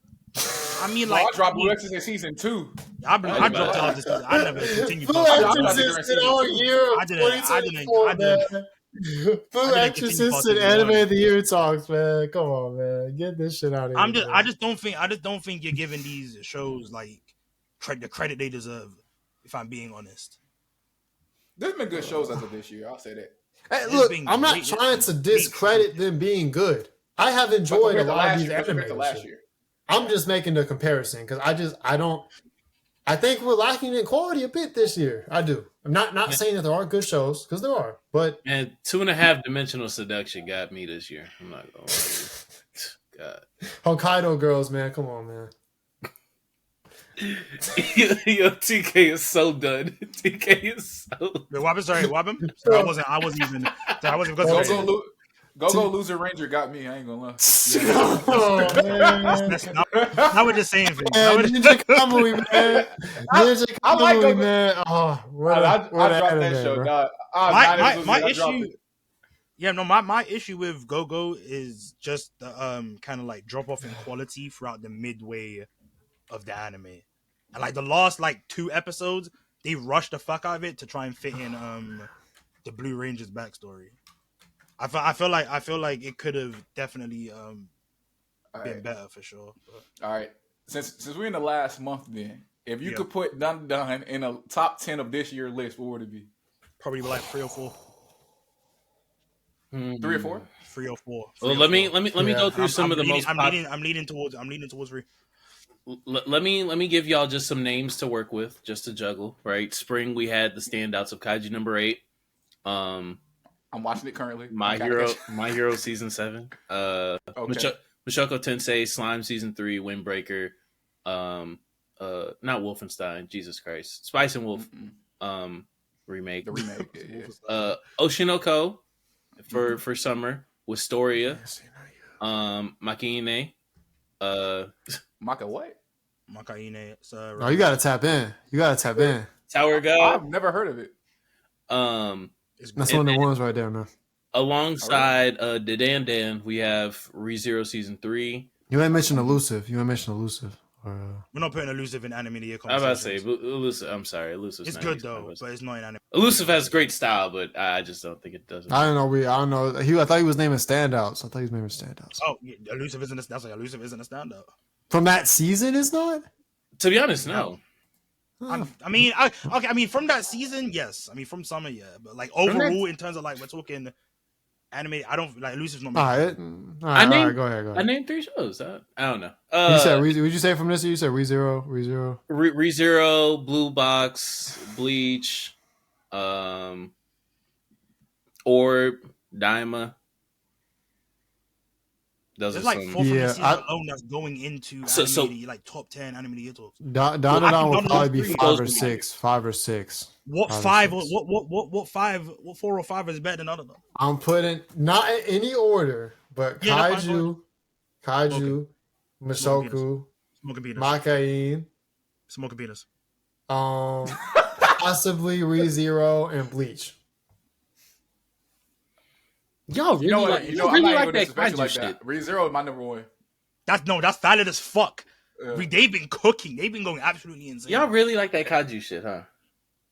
I mean, like, I dropped Blue Exorcist season 2. I dropped out this season. I never continued. Blue Exorcist in all year. I didn't. Blue Exorcist and anime of the year talks, man. Come on, man. Get this shit out of here. I just don't think you're giving these shows like the credit they deserve. If I'm being honest, There's been good shows as of this year. I'll say that. Hey, look, I'm not trying to discredit them being good. I have enjoyed a lot of these anime last year. I'm just making the comparison because I think we're lacking in quality a bit this year. I do. I'm not saying that there aren't good shows because there are, but 2.5 Dimensional Seduction got me this year. I'm not gonna lie. God. Hokkaido girls, man, come on, man. Yo, TK is so done. TK is so. Wait, what happened? Sorry, what happened? I wasn't even. Go Loser Ranger got me. I ain't gonna lie. Oh, man. Now we're just saying things. Ninja Kamui, man. Ninja Kamui, man. Oh, I dropped that show, dog. My issue. Yeah, no, my issue with Go is just the kind of like drop off in quality throughout the midway of the anime, and like the last like 2 episodes, they rushed the fuck out of it to try and fit in the Blue Ranger's backstory. I feel like it could have definitely been better for sure. But. All right, since we're in the last month, then if you could put DandaDan in a top 10 of this year's list, what would it be? Probably like 3 or 4. 3 or 4? 3 or 4. Well, let me go through some of the most. I'm leaning towards 3. Let me give y'all just some names to work with, just to juggle. Right, spring we had the standouts of Kaiju number 8. I'm watching it currently. My Hero season 7. Okay. Mushoku Tensei, Slime season 3, Windbreaker. Not Wolfenstein, Jesus Christ, Spice and Wolf. Remake. The remake. Oshinoko for summer. Wistoria. Makine. Maka what? Makaine. No, you gotta tap in. Tower God. I've never heard of it. That's one of the ones right there, man. Alongside DandaDan, we have ReZero season 3. You ain't mentioned Elusive. We're not putting Elusive in anime of the year I was about to say conversations. Elusive. I'm sorry, Elusive. It's good though, but it's not in anime. Elusive has great style, but I just don't think it does. I don't know. I thought he was naming standouts. Oh, yeah, Elusive isn't a, that's like Elusive isn't a standout. From that season, it's not. To be honest, no. I mean, from that season, yes. I mean, from summer, yeah. But like overall, in terms of like we're talking anime, I don't like Elusive's not. All right, go ahead. I named 3 shows. I don't know. You said would you say from this year? You said ReZero. ReZero, Blue Box, Bleach, Orb, Daima. Those There's are like some. 4 from the season alone that's going into like top 10 anime of the year talks. DandaDan will probably be 5 or 6. 5 or 6. What 5? What 5? What 4 or 5 is better than other though? I'm putting not in any order, but Kaiju, Mushoku, Makain, Smoking penis. possibly ReZero and Bleach. Y'all really I'm like not that even kaiju like shit. that. ReZero is my number 1. That's valid as fuck. They've been cooking. They've been going absolutely insane. Y'all really like that kaiju shit, huh?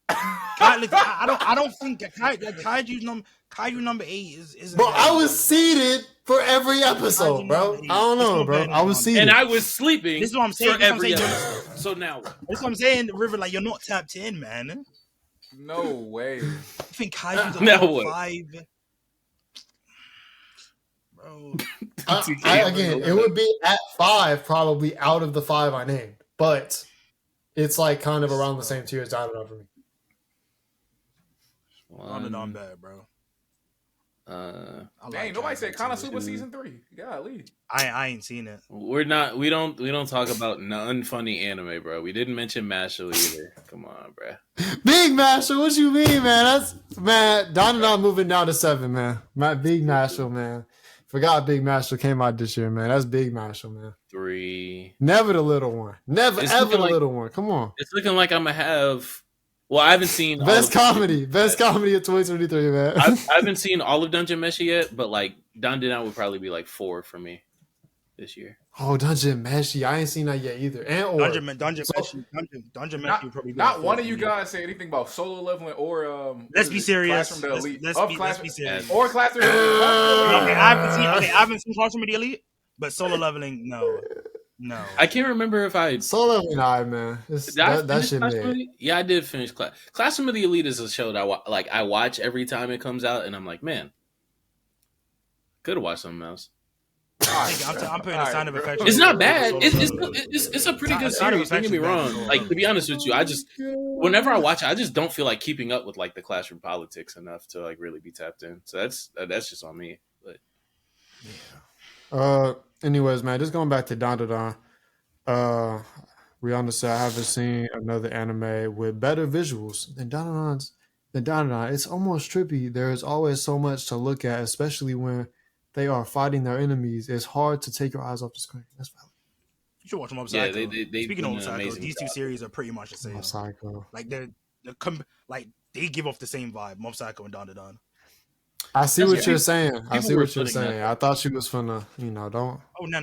I don't think that kaiju number 8 is. Bro, I was seated for every episode, bro. I don't know, bro. I was seated, and I was sleeping. This is what I'm saying. For every episode. So now what? That's what I'm saying, River. Like you're not tapped in, man. No way. I think kaiju's a Now top what? 5. Bro. again, it would be at 5 probably out of the 5 I named, but it's like kind of around the same tier as DandaDan for me. DandaDan bad, bro. Dang, nobody said Konosuba season 3. Golly. I ain't seen it. We don't talk about unfunny anime, bro. We didn't mention Mashle either. Come on, bro. Big Mashle, what you mean, man? DandaDan moving down to 7, man. Big Mashle, man. Forgot Big Mashle came out this year, man. That's Big Mashle, man. 3. Never the little one. Never It's ever looking the like- little one. Come on. It's looking like I'm gonna have. Well, I haven't seen Best comedy of 2023, man. I haven't seen all of Dungeon Meshi yet, but like DandaDan would probably be like 4 for me this year. Oh, Dungeon Meshi. I ain't seen that yet either. And Dungeon Meshi would probably be Not like one 4 of you for me. guys say anything about solo leveling or Let's be serious. Classroom the Elite. Let's be serious. Or Classroom. Okay, I haven't seen Classroom of the Elite, but solo leveling, no. I can't remember if I. Solo Leveling, man. Did I That finish shit Classroom of made. the- Yeah, I did finish Classroom of the Elite is a show that I watch every time it comes out, and I'm like, man, could have watched something else. I'm putting a sign of affection. It's not bad. Solo leveling. It's a pretty good Sign of series. Don't get me affection, wrong. man. Like, to be honest with you, I just whenever I watch it, I just don't feel like keeping up with like the classroom politics enough to like really be tapped in. So that's just on me. But Anyways, man, just going back to DandaDan. Rihanna said I haven't seen another anime with better visuals than DandaDan. It's almost trippy. There is always so much to look at, especially when they are fighting their enemies. It's hard to take your eyes off the screen. That's valid. You should watch Mob yeah, Psycho. they Speaking of done Mob an Psycho, amazing these two job. series are pretty much the same. Mob Psycho. Like like they give off the same vibe. Mob Psycho and DandaDan. I see what you're saying. people were putting that up. I thought she was finna, don't. Oh no.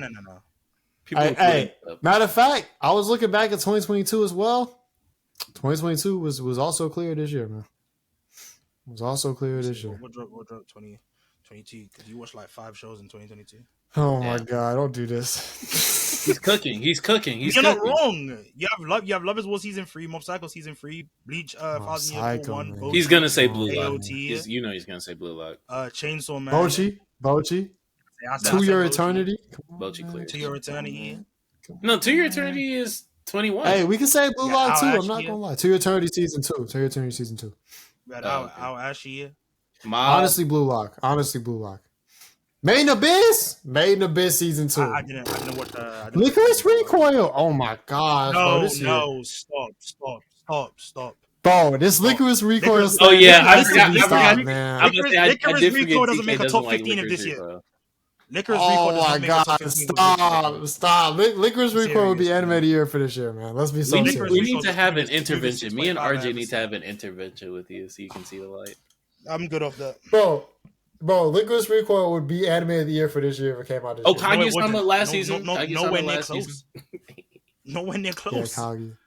People were Hey, putting up. matter of fact, I was looking back at 2022 as well. 2022 was also clear this year, man. Was also clear this year. What dropped 2022? Because you watched like 5 shows in 2022. Oh my God, don't do this. He's cooking. He's cooking. He's You're not cooking. wrong. You have Love Is War season 3, Mob Psycho season 3, Bleach, Thousand Year Psycho, Full 1. man. Bochi, He's gonna say Blue Lock. AOTY. You know he's gonna say Blue Lock. Chainsaw Man. Bochi. I said To Your Bochi. Eternity. Bochi clear. To Your Eternity. No, To Your Eternity is 21. Hey, we can say Blue Yeah, Lock too. I'll I'm not actually- gonna lie. To Your Eternity season 2. To Your Eternity season 2. We had Oh, okay. our Ashy. Mob. Honestly, Blue Lock. Made in Abyss season 2. I didn't watch the. Licorice Recoil. Oh my gosh, bro. No, This year. no, stop. Bro, this Licorice Recoil. Licorice- Oh, yeah, I has to forgot- be I stopped, forgot- man. I'm gonna say I Licorice did Recoil forget doesn't make a DK top doesn't like 15 of this Licorice year. Recoil. Licorice Recoil Oh does my not make a top god, 15 of this year. stop. Licorice Recoil would be Serious, anime man. of the year for this year, man. Let's be so We need, serious. we Recoil need to have an just given intervention. Me and 6.5 RJ need episodes. to have an intervention with you so you can see the light. I'm good off that. Bro, Licorice Recoil would be anime of the year for this year if it came out this Oh, year. it Kaguya-sama wasn't. last No- season. no- Kaguya-sama nowhere near last close. season. Nowhere near Yeah, close. Kagi.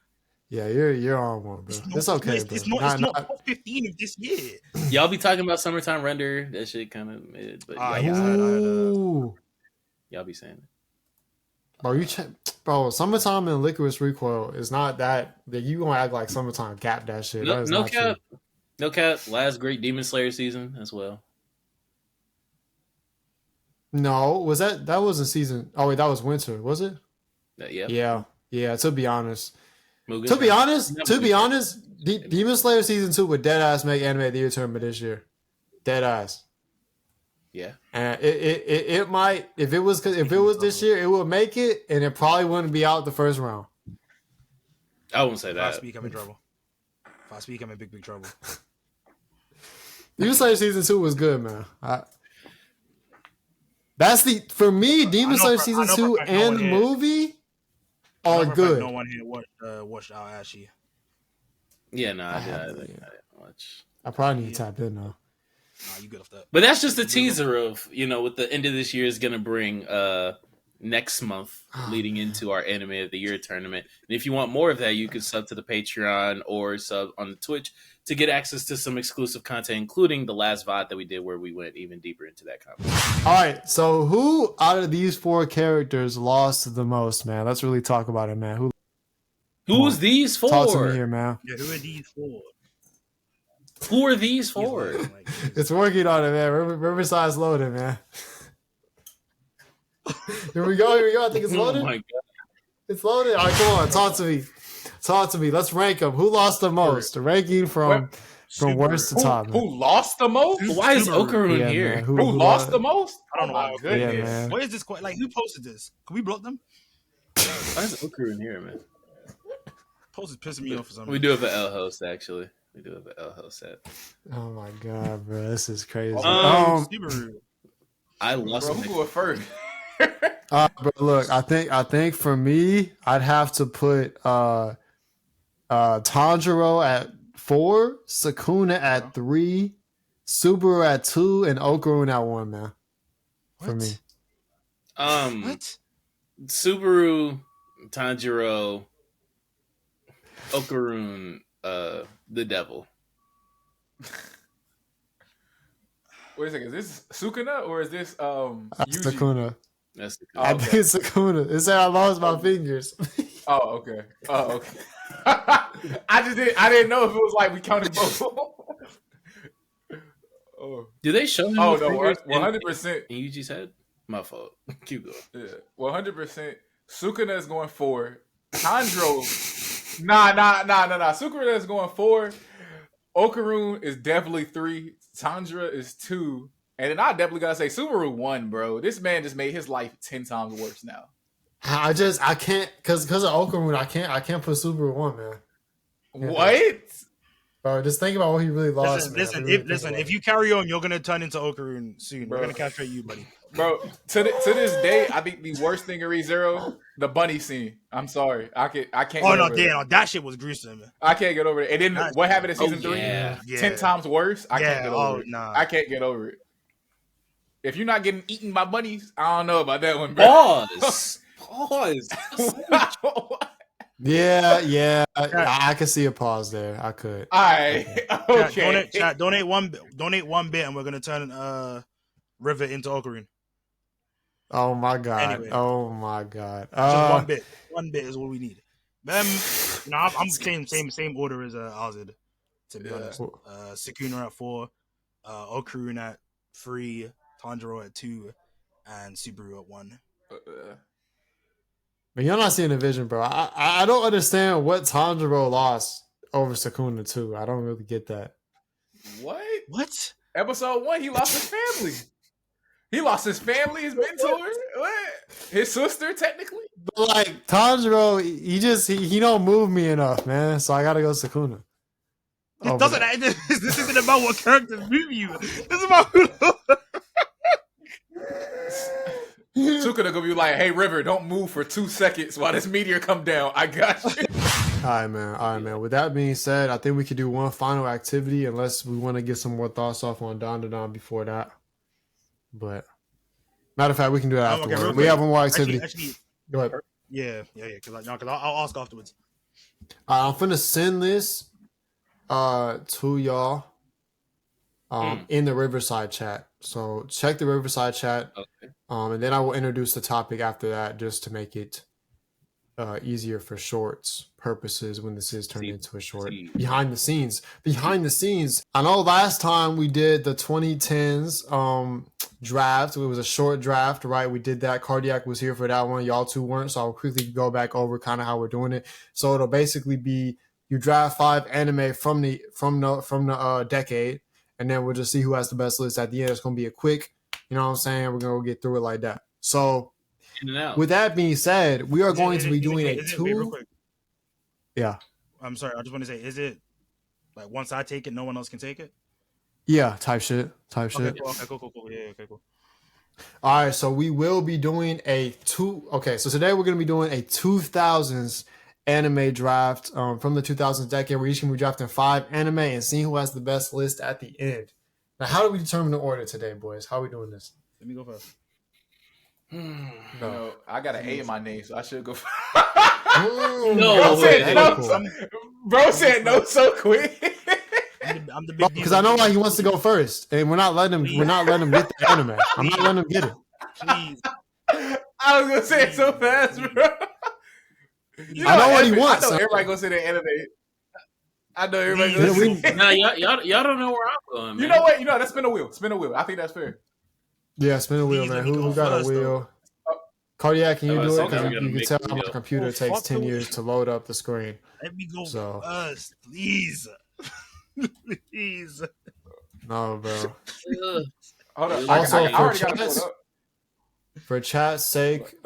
Yeah, you're on one, bro. It's okay, bro. It's not top 15 of this year. Y'all be talking about Summertime Render. That shit kind of mid, but Ah, y'all, yeah. Ooh. y'all be saying it. Bro, Summertime and Licorice Recoil is not that you gonna act like Summertime cap that shit. No, That is no not cap. true. No cap. Last great Demon Slayer season as well. No, that wasn't season. Oh wait, that was winter, was it? Yeah. Yeah. To be honest, Mugen to be Train. honest, Demon Slayer season 2 would dead ass make anime of the year tournament this year. Dead ass. Yeah. And it might if it was this year, it would make it, and it probably wouldn't be out the first round. I wouldn't say If I that. speak, I'm in trouble. If I speak, I'm in big trouble. Demon Slayer season 2 was good, man. For me, Demon Slayer season 2 and the movie are good. No one here watched our Ashy. Yeah, no, I haven't, didn't watch. I probably need to tap in now. Nah, you good off that. But that's just a teaser of, what the end of this year is going to bring next month leading into our Anime of the Year tournament. And if you want more of that, you can sub to the Patreon or sub on the Twitch to get access to some exclusive content, including the last VOD that we did where we went even deeper into that conversation. All right, so who out of these 4 characters lost the most, man? Let's really talk about it, man. Who's these for? Talk to me here, man. Yeah, who are these for? Who are these for? It's working on it, man. Riverside's loaded, man. Here we go. I think it's Oh loaded. my God. It's loaded. All right, come on. Talk to me. Let's rank them. Who lost the most? The ranking from worst to top. Man. Who lost the most? Why is Okarun Yeah, here? man. Who lost the most? I don't know. Oh my goodness. Yeah, man. What is this? Like, who posted this? Can we block them? Why is Okarun here, man? Post is pissing me off for some We reason. do have an L host, actually. We do have an L host set. Oh my god, bro, this is crazy. Subaru. I lost Bro, him. who go first? Bro, look, I think for me, I'd have to put Tanjiro at 4, Sakuna at 3, Subaru at 2, and Okarun at 1, man. For What? me. What? Subaru, Tanjiro, Okarun, the devil. Wait a second, is this Sukuna or is this Yuji? Sakuna. That's the I think it's Sakuna. It said I lost my fingers. Oh, okay. I didn't know if it was like we counted both. Oh. Do they show him? Oh the no, fingers 100%. in Yuji's head? My fault. Keep going. Yeah, 100%. Sukuna is going 4. Tanjiro, nah. Sukuna is going 4. Okarun is definitely 3. Tanjiro is 2. And then I definitely gotta say Subaru 1, bro. This man just made his life 10 times worse now. I can't because of Okarun, I can't put Subaru 1, man. What? Bro, just think about what he really lost. Listen, man. if you carry on, you're gonna turn into Okarun soon. Bro. We're gonna castrate you, buddy. Bro, to this day, I think the worst thing in ReZero, the bunny scene. I'm sorry, I can't. Oh get no, over it. damn, that shit was gruesome. I can't get over it. And then That's- what happened in season 3? yeah. 10 times worse. I can't Yeah, get over it. nah. I can't get over it. If you're not getting eaten by bunnies, I don't know about that one, bro. Pause. Yeah. I can see a pause there. I could. All right, okay. Donate one bit, and we're gonna turn River into Okarun. Oh my god. Anyway. Oh my god. Just one bit. One bit is all we need. I'm same order as Azid, to be honest. Sukuna at 4, Okarun at 3, Tanjiro at 2, and Subaru at 1. But you're not seeing the vision, bro. I don't understand what Tanjiro lost over Sukuna too. I don't really get that. What? Episode 1, he lost his family. He lost his family, his mentor, what? His sister, technically. But like Tanjiro, he don't move me enough, man. So I gotta go Sukuna. This isn't about what characters move you. This is about who. Sukuna gonna be like, "Hey, River, don't move for 2 seconds while this meteor come down. I got you." All right, man. With that being said, I think we could do one final activity, unless we want to get some more thoughts off on DandaDan before that. But matter of fact, we can do that afterwards. Okay, we have one more activity. Actually, go ahead. Yeah. Because I'll ask afterwards. I'm finna send this to y'all in the Riverside chat. So check the Riverside chat. Okay. And then I will introduce the topic after that, just to make it easier for shorts purposes when this is turned into a short. Behind the scenes. I know last time we did the 2010s draft. It was a short draft, right? We did that. Cardiac was here for that one. Y'all two weren't, so I'll quickly go back over kind of how we're doing it. So it'll basically be you draft 5 anime from the decade, and then we'll just see who has the best list at the end. It's gonna be a quick, you know what I'm saying? We're gonna get through it like that. So with that being said, we are going to be doing a 2. Wait, real quick. Yeah. I'm sorry. I just want to say, is it like once I take it, no one else can take it? Yeah, type shit. Okay, cool. Yeah, okay, cool. All right, so we will be doing so today we're going to be doing a 2000s anime draft from the 2000s decade. We're each going to be drafting 5 anime and seeing who has the best list at the end. Now, how do we determine the order today, boys? How are we doing this? Let me go first. No, I got an A in my name, so I should go first. Bro said no so quick. I'm the big because I know why he wants to go first, and we're not letting him. We're not letting him get the anime. I'm not letting him get it. Please. I was gonna say it so fast, bro. I know what he wants. I know everybody gonna say the anime. I know everybody gonna say it. Nah, y'all don't know where I'm going, man. You know what? Let's spin a wheel. I think that's fair. Yeah, spin a wheel, man. Who got a wheel? Cardiac, can you do it? Because you can tell my computer takes 10 years to load up the screen. Let me go first, please. Please. No, bro. Hold on. Also, for chat's sake,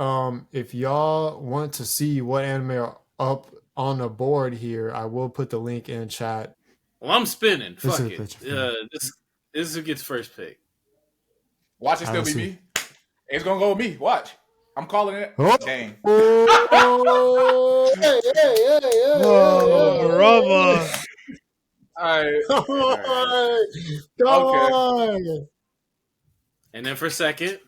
if y'all want to see what anime are up on the board here, I will put the link in chat. Well, I'm spinning. Fuck it. This This is who gets first pick. Watch it still be me. It's gonna go with me. Watch. I'm calling it. Oh. Dang. Oh, Oh, brother. All right. Come on. And then for second.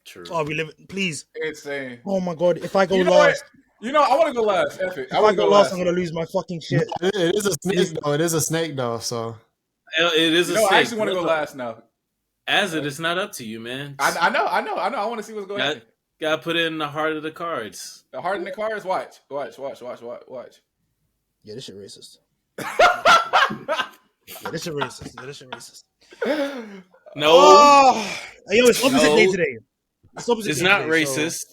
True. Oh, we live. Please. Insane. Oh my god! If I go You know last, what? I want to go last. F it. if I go last, I'm gonna lose my fucking shit. It is a snake though. It is a snake though. So It is a snake. I actually want to go last now. As it's not up to you, man. I know. I want to see what's going on. Gotta put it in the heart of the cards. The heart in the cards. Watch. Yeah, this shit racist. Yeah, this shit racist. No. Oh, yo, it's opposite day today. It's not racist.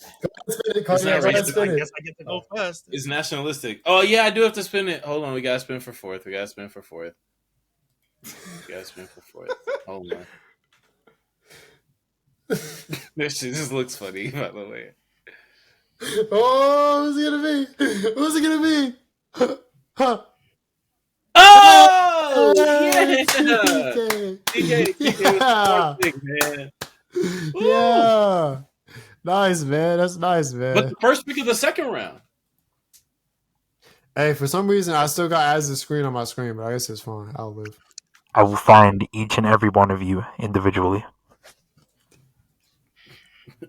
It's not racist. I guess I get to go first. It's nationalistic. Oh yeah, I do have to spin it. Hold on, we gotta spin for fourth. Hold on. This shit just looks funny, by the way. oh, who's it gonna be? Huh. Oh yeah! DK Yeah. big man. Yeah. Nice, man. That's nice, man. But the first pick of the second round. Hey, for some reason, I still got as the screen on my screen, but I guess it's fine. I'll live. I will find each and every one of you individually.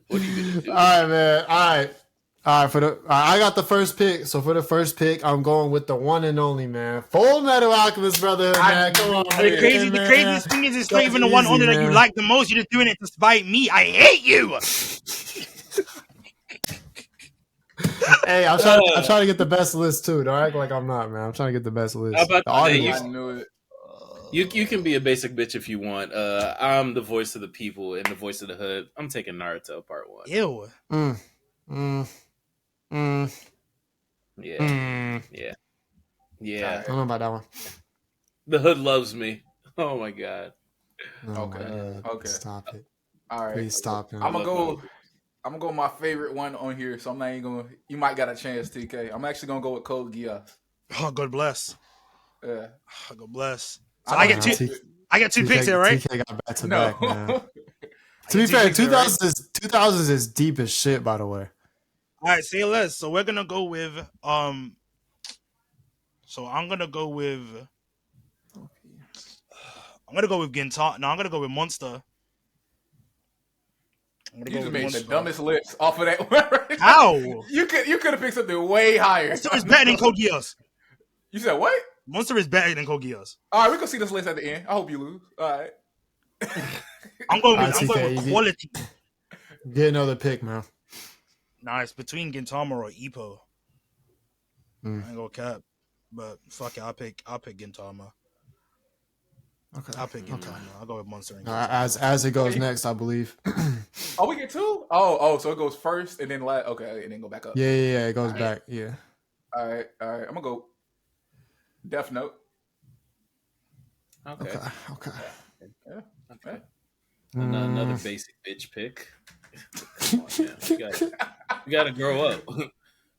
What are you gonna do? All right, man. All All right, I got the first pick. So for the first pick, I'm going with the one and only, man. Full Metal Alchemist Brotherhood, man. Come on, The craziest thing is, it's not even the one honor that you like the most. You're just doing it to spite me. I hate you. Hey, I'm trying to get the best list too. Don't act like I'm not, man. I'm trying to get the best list. How about the audience. I knew it. You can be a basic bitch if you want. I'm the voice of the people and the voice of the hood. I'm taking Naruto Part 1. Ew. Yeah. Yeah. I don't know about that one. The hood loves me. Oh my god. Oh Okay. my God. Okay. Stop it. All right. Please stop him. I'm gonna go my favorite one on here, so I'm not even gonna. You might got a chance, TK. I'm actually gonna go with Code Geass. Oh, God bless. Yeah. Oh, God bless. So I I get two. I get two picks here, right? TK got back to No. back, man. To be fair, 2000s is deep as shit, by the way. All right, say less. So we're gonna go with So I'm gonna go with Gintama. No, I'm gonna go with Monster. You just made the dumbest list off of that one. Right? How? You could have picked something way higher. Monster is better than Code Geass. You said what? Monster is better than Code Geass. All right, we're gonna see this list at the end. I hope you lose. All right. I'm going with TK, quality. Get another pick, man. Nah, it's between Gintama or Ippo. I ain't gonna cap, but fuck it, I'll pick Gintama. Okay. I'll pick Gintama. I'll go with Monster. And As it goes next, I believe. Oh, we get two? Oh, so it goes first and then last. Okay, and then go back up. Yeah, it goes back. Yeah. All right. I'm gonna go Death Note. Okay. Yeah. Okay. Another basic bitch pick. Come on, man. We gotta grow up.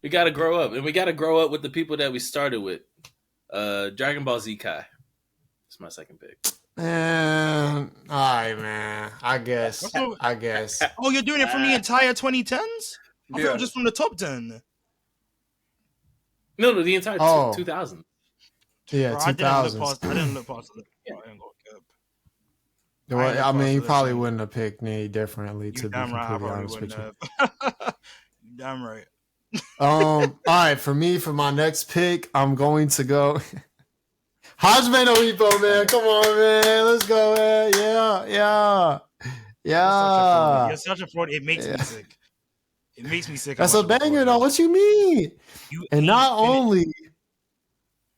We gotta grow up, and we gotta grow up with the people that we started with. Dragon Ball Z Kai. That's my second pick. Man, all right, man. I guess. Oh, you're doing it from the entire 2010s? I thought it was just from the top 10. No, the entire 2000. Yeah, 2000s. I didn't look past it. I ain't gonna cap. Well, I mean, you probably wouldn't have picked me differently, to be completely honest with you. Damn right. All right, for my next pick, I'm going to go Hajime no Ippo, man. Come on, man. Let's go, man. Yeah. You're such a fraud. It makes me sick. It makes me sick. That's a banger, though. What you mean? And not only,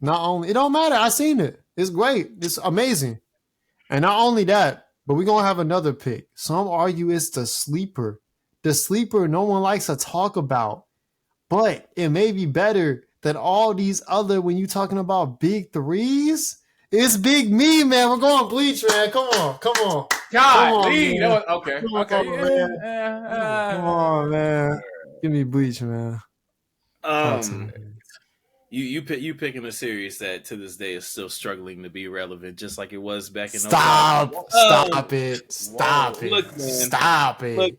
it don't matter. I seen it. It's great. It's amazing. And not only that, but we're going to have another pick. Some argue it's the sleeper. The sleeper no one likes to talk about. But it may be better than all these other, when you're talking about big threes. It's Big Me, man. We're going Bleach, man. Come on. God, Lee. That was, okay. Come on, man. Give me Bleach, man. You picking a series that to this day is still struggling to be relevant, just like it was back in. Stop it. Look, man. Stop it.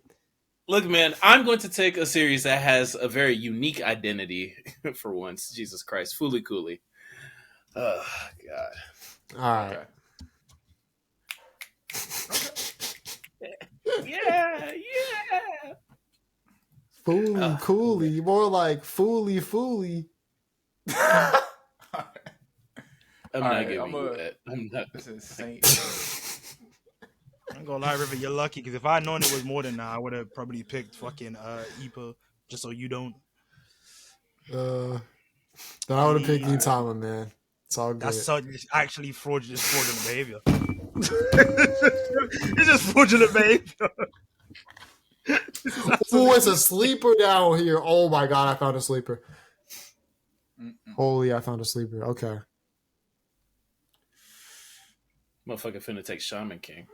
Look, man, I'm going to take a series that has a very unique identity for once. Jesus Christ. Fooly Cooley. Oh, God. All right. Yeah. Fooly Cooley. More like Fooly. I'm not giving you that. I'm not. This is insane. I ain't gonna lie, River, you're lucky, because if I had known it was more than that, I would have probably picked fucking Ippo, just so you don't. Then I would have picked Gintama, man. It's all good. That's actually fraudulent behavior. It's just fraudulent behavior. Who is a sleeper down here? Oh my God, I found a sleeper. Holy, I found a sleeper. Okay. Motherfucker finna take Shaman King.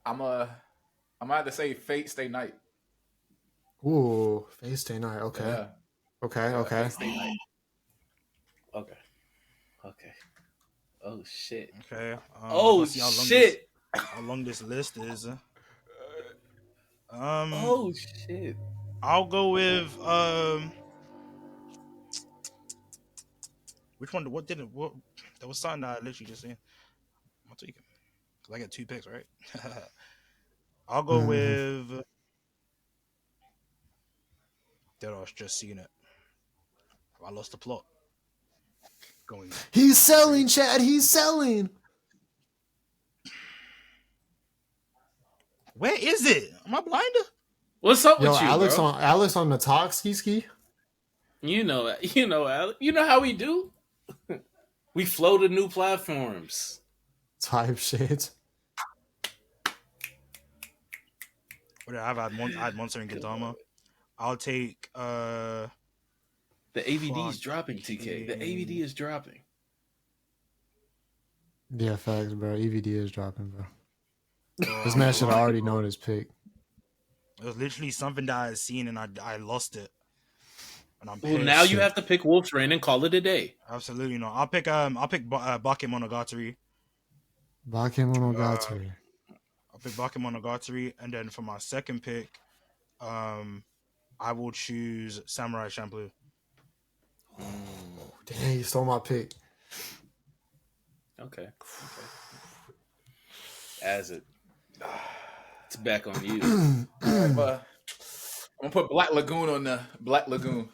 I'm gonna have to say Fate Stay Night. Ooh, Fate Stay Night. Okay. Yeah. Okay. Fate Stay Night. Okay. Oh shit. Okay. Oh shit. How long this list is? Oh shit. I'll go with which one? What? There was something that I literally just seen. I'll take it because I got two picks, right? I'll go with. Dead ass just seen it. I lost the plot. Going. He's selling, Chad. He's selling. Where is it? Am I blind? What's up Yo, with you, Alex bro? on the talk ski. You know, Alex. You know how we do. We flow to new platforms. Type shit. What did I have? I had Monster and Gintama. I'll take The AVD is Fuck. dropping, TK. The AVD is dropping. Yeah, facts, bro. EVD is dropping, bro. This man should already know his pick. It was literally something that I had seen and I lost it. And I'm Well, pissed. now you have to pick Wolf's Rain and call it a day. Absolutely no. I'll pick Bakemonogatari. Bakemonogatari. I'll pick Bakemonogatari, and then for my second pick, I will choose Samurai Champloo. Dang, you stole my pick. Okay. As it's back on you. I'm gonna put Black Lagoon on the Black Lagoon.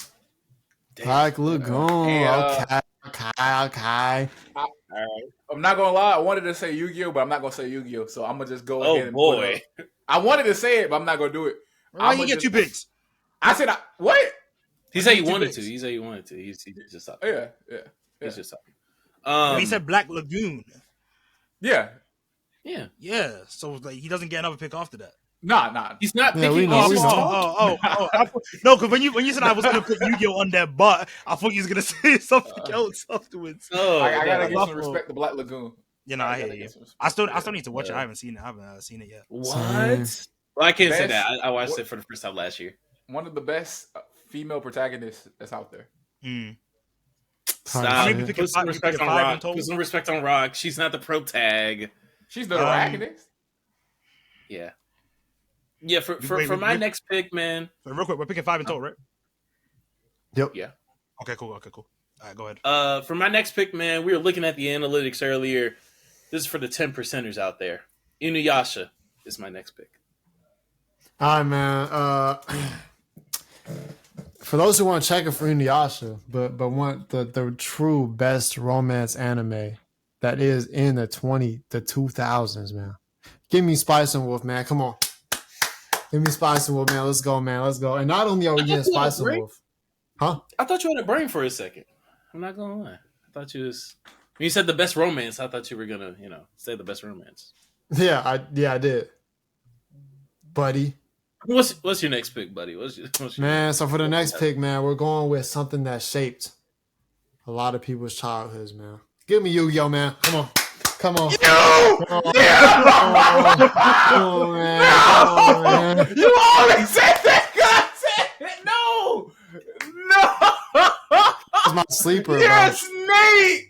Black Lagoon. And, Okay. I'm not gonna lie. I wanted to say Yu-Gi-Oh, but I'm not gonna say Yu-Gi-Oh. So I'm gonna just go ahead Oh and boy. I wanted to say it, but I'm not gonna do it. Why you get 2 picks? I said what? He said he Two wanted picks. to. He said he wanted to. He's just talking. Yeah. He's just talking. He said Black Lagoon. Yeah. Yeah. Yeah, so like he doesn't get another pick after that. Nah. He's not Yeah, picking. we know, He's we just know. talking. No, because when you said I was gonna put Yu-Gi-Oh on that, but I thought you was gonna say something else afterwards. Oh, I gotta no. give some respect to Black Lagoon. You know, I gotta hear you. give some respect. I still need to watch it. I haven't seen it. I haven't seen it yet. What? Same. Well, I can't say Best- that. I watched what- it for the first time last year. One of the best female protagonists that's out there. Stop. Maybe pick Put a some five- respect pick a on five in Rock. total? Put some respect on Rock. She's not the pro tag. She's the protagonist. Yeah. Yeah, for Wait, my wait. next pick, man. So real quick, we're picking 5 in total, right? Yep. Yeah. Okay, cool. All right, go ahead. For my next pick, man, we were looking at the analytics earlier. This is for the 10%ers out there. Inuyasha is my next pick. All right, man. For those who want to check it for Inuyasha, but want the true best romance anime that is in the 2000s, man. Give me Spice and Wolf, man. Come on. Give me Spice and Wolf, man. Let's go, man. Let's go. And not only are we getting Spice and Wolf. Huh? I thought you had a brain for a second. I'm not gonna lie. I thought you was when you said the best romance. I thought you were gonna, say the best romance. Yeah, I did. Buddy. What's your next pick, buddy? What's your Man, so for the next pick, man, we're going with something that shaped a lot of people's childhoods, man. Give me Yu-Gi-Oh, man. Come on. Come on, man. Come on, man. You always said that. God said it. No. That's my sleeper, You're a bro. snake.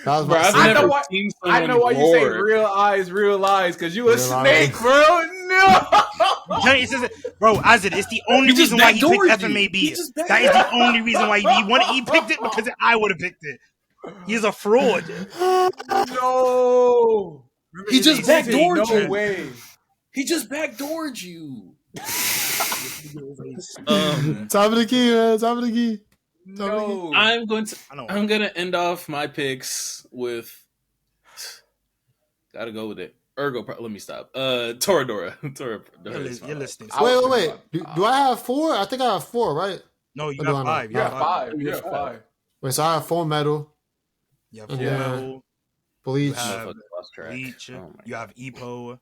That was Bro, my I've sleeper. never why- seen I someone know why you say roar. real eyes, because you a Real snake, eyes. bro. No. It says, bro, Azid, it's the only He just reason why he picked backdoored you. FMAB. He just That is the only reason why he picked it because I would have picked it. He's a fraud. No. He just He said backdoored No you. way. He just backdoored you. Top of the key, man. Top of the key. No. I'm I know. gonna end off my picks with. Gotta go with it. Let me stop. Toradora. You're listening. Wait. Do I have 4? I think I have 4, right? No, you Or do I got not? 5. You got 5. You got 5. Wait, so I have 4 metal, You have Yeah. Full Bleach, You have Lost track. Bleach. Oh my You have Epo.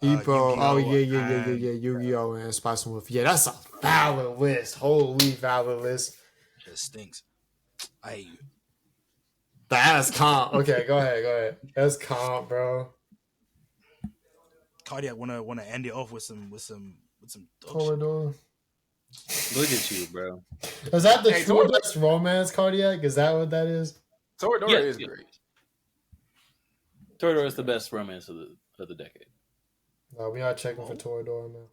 Epo. Oh, Yu-Gi-Oh, yeah. and- Yu-Gi-Oh! And Spice and Wolf. Yeah, that's a valid list. Holy valid list. It stinks. I hate you. That's comp. Okay, go ahead. That's comp, bro. Cardiac wanna end it off with some dog shit. Toradora. Look at you, bro. Is that the Hey, true best romance, Cardiac? Is that what that is? Toradora Yeah, is yeah. great. Toradora is the best romance of the decade. No, we are checking for Toradora, man.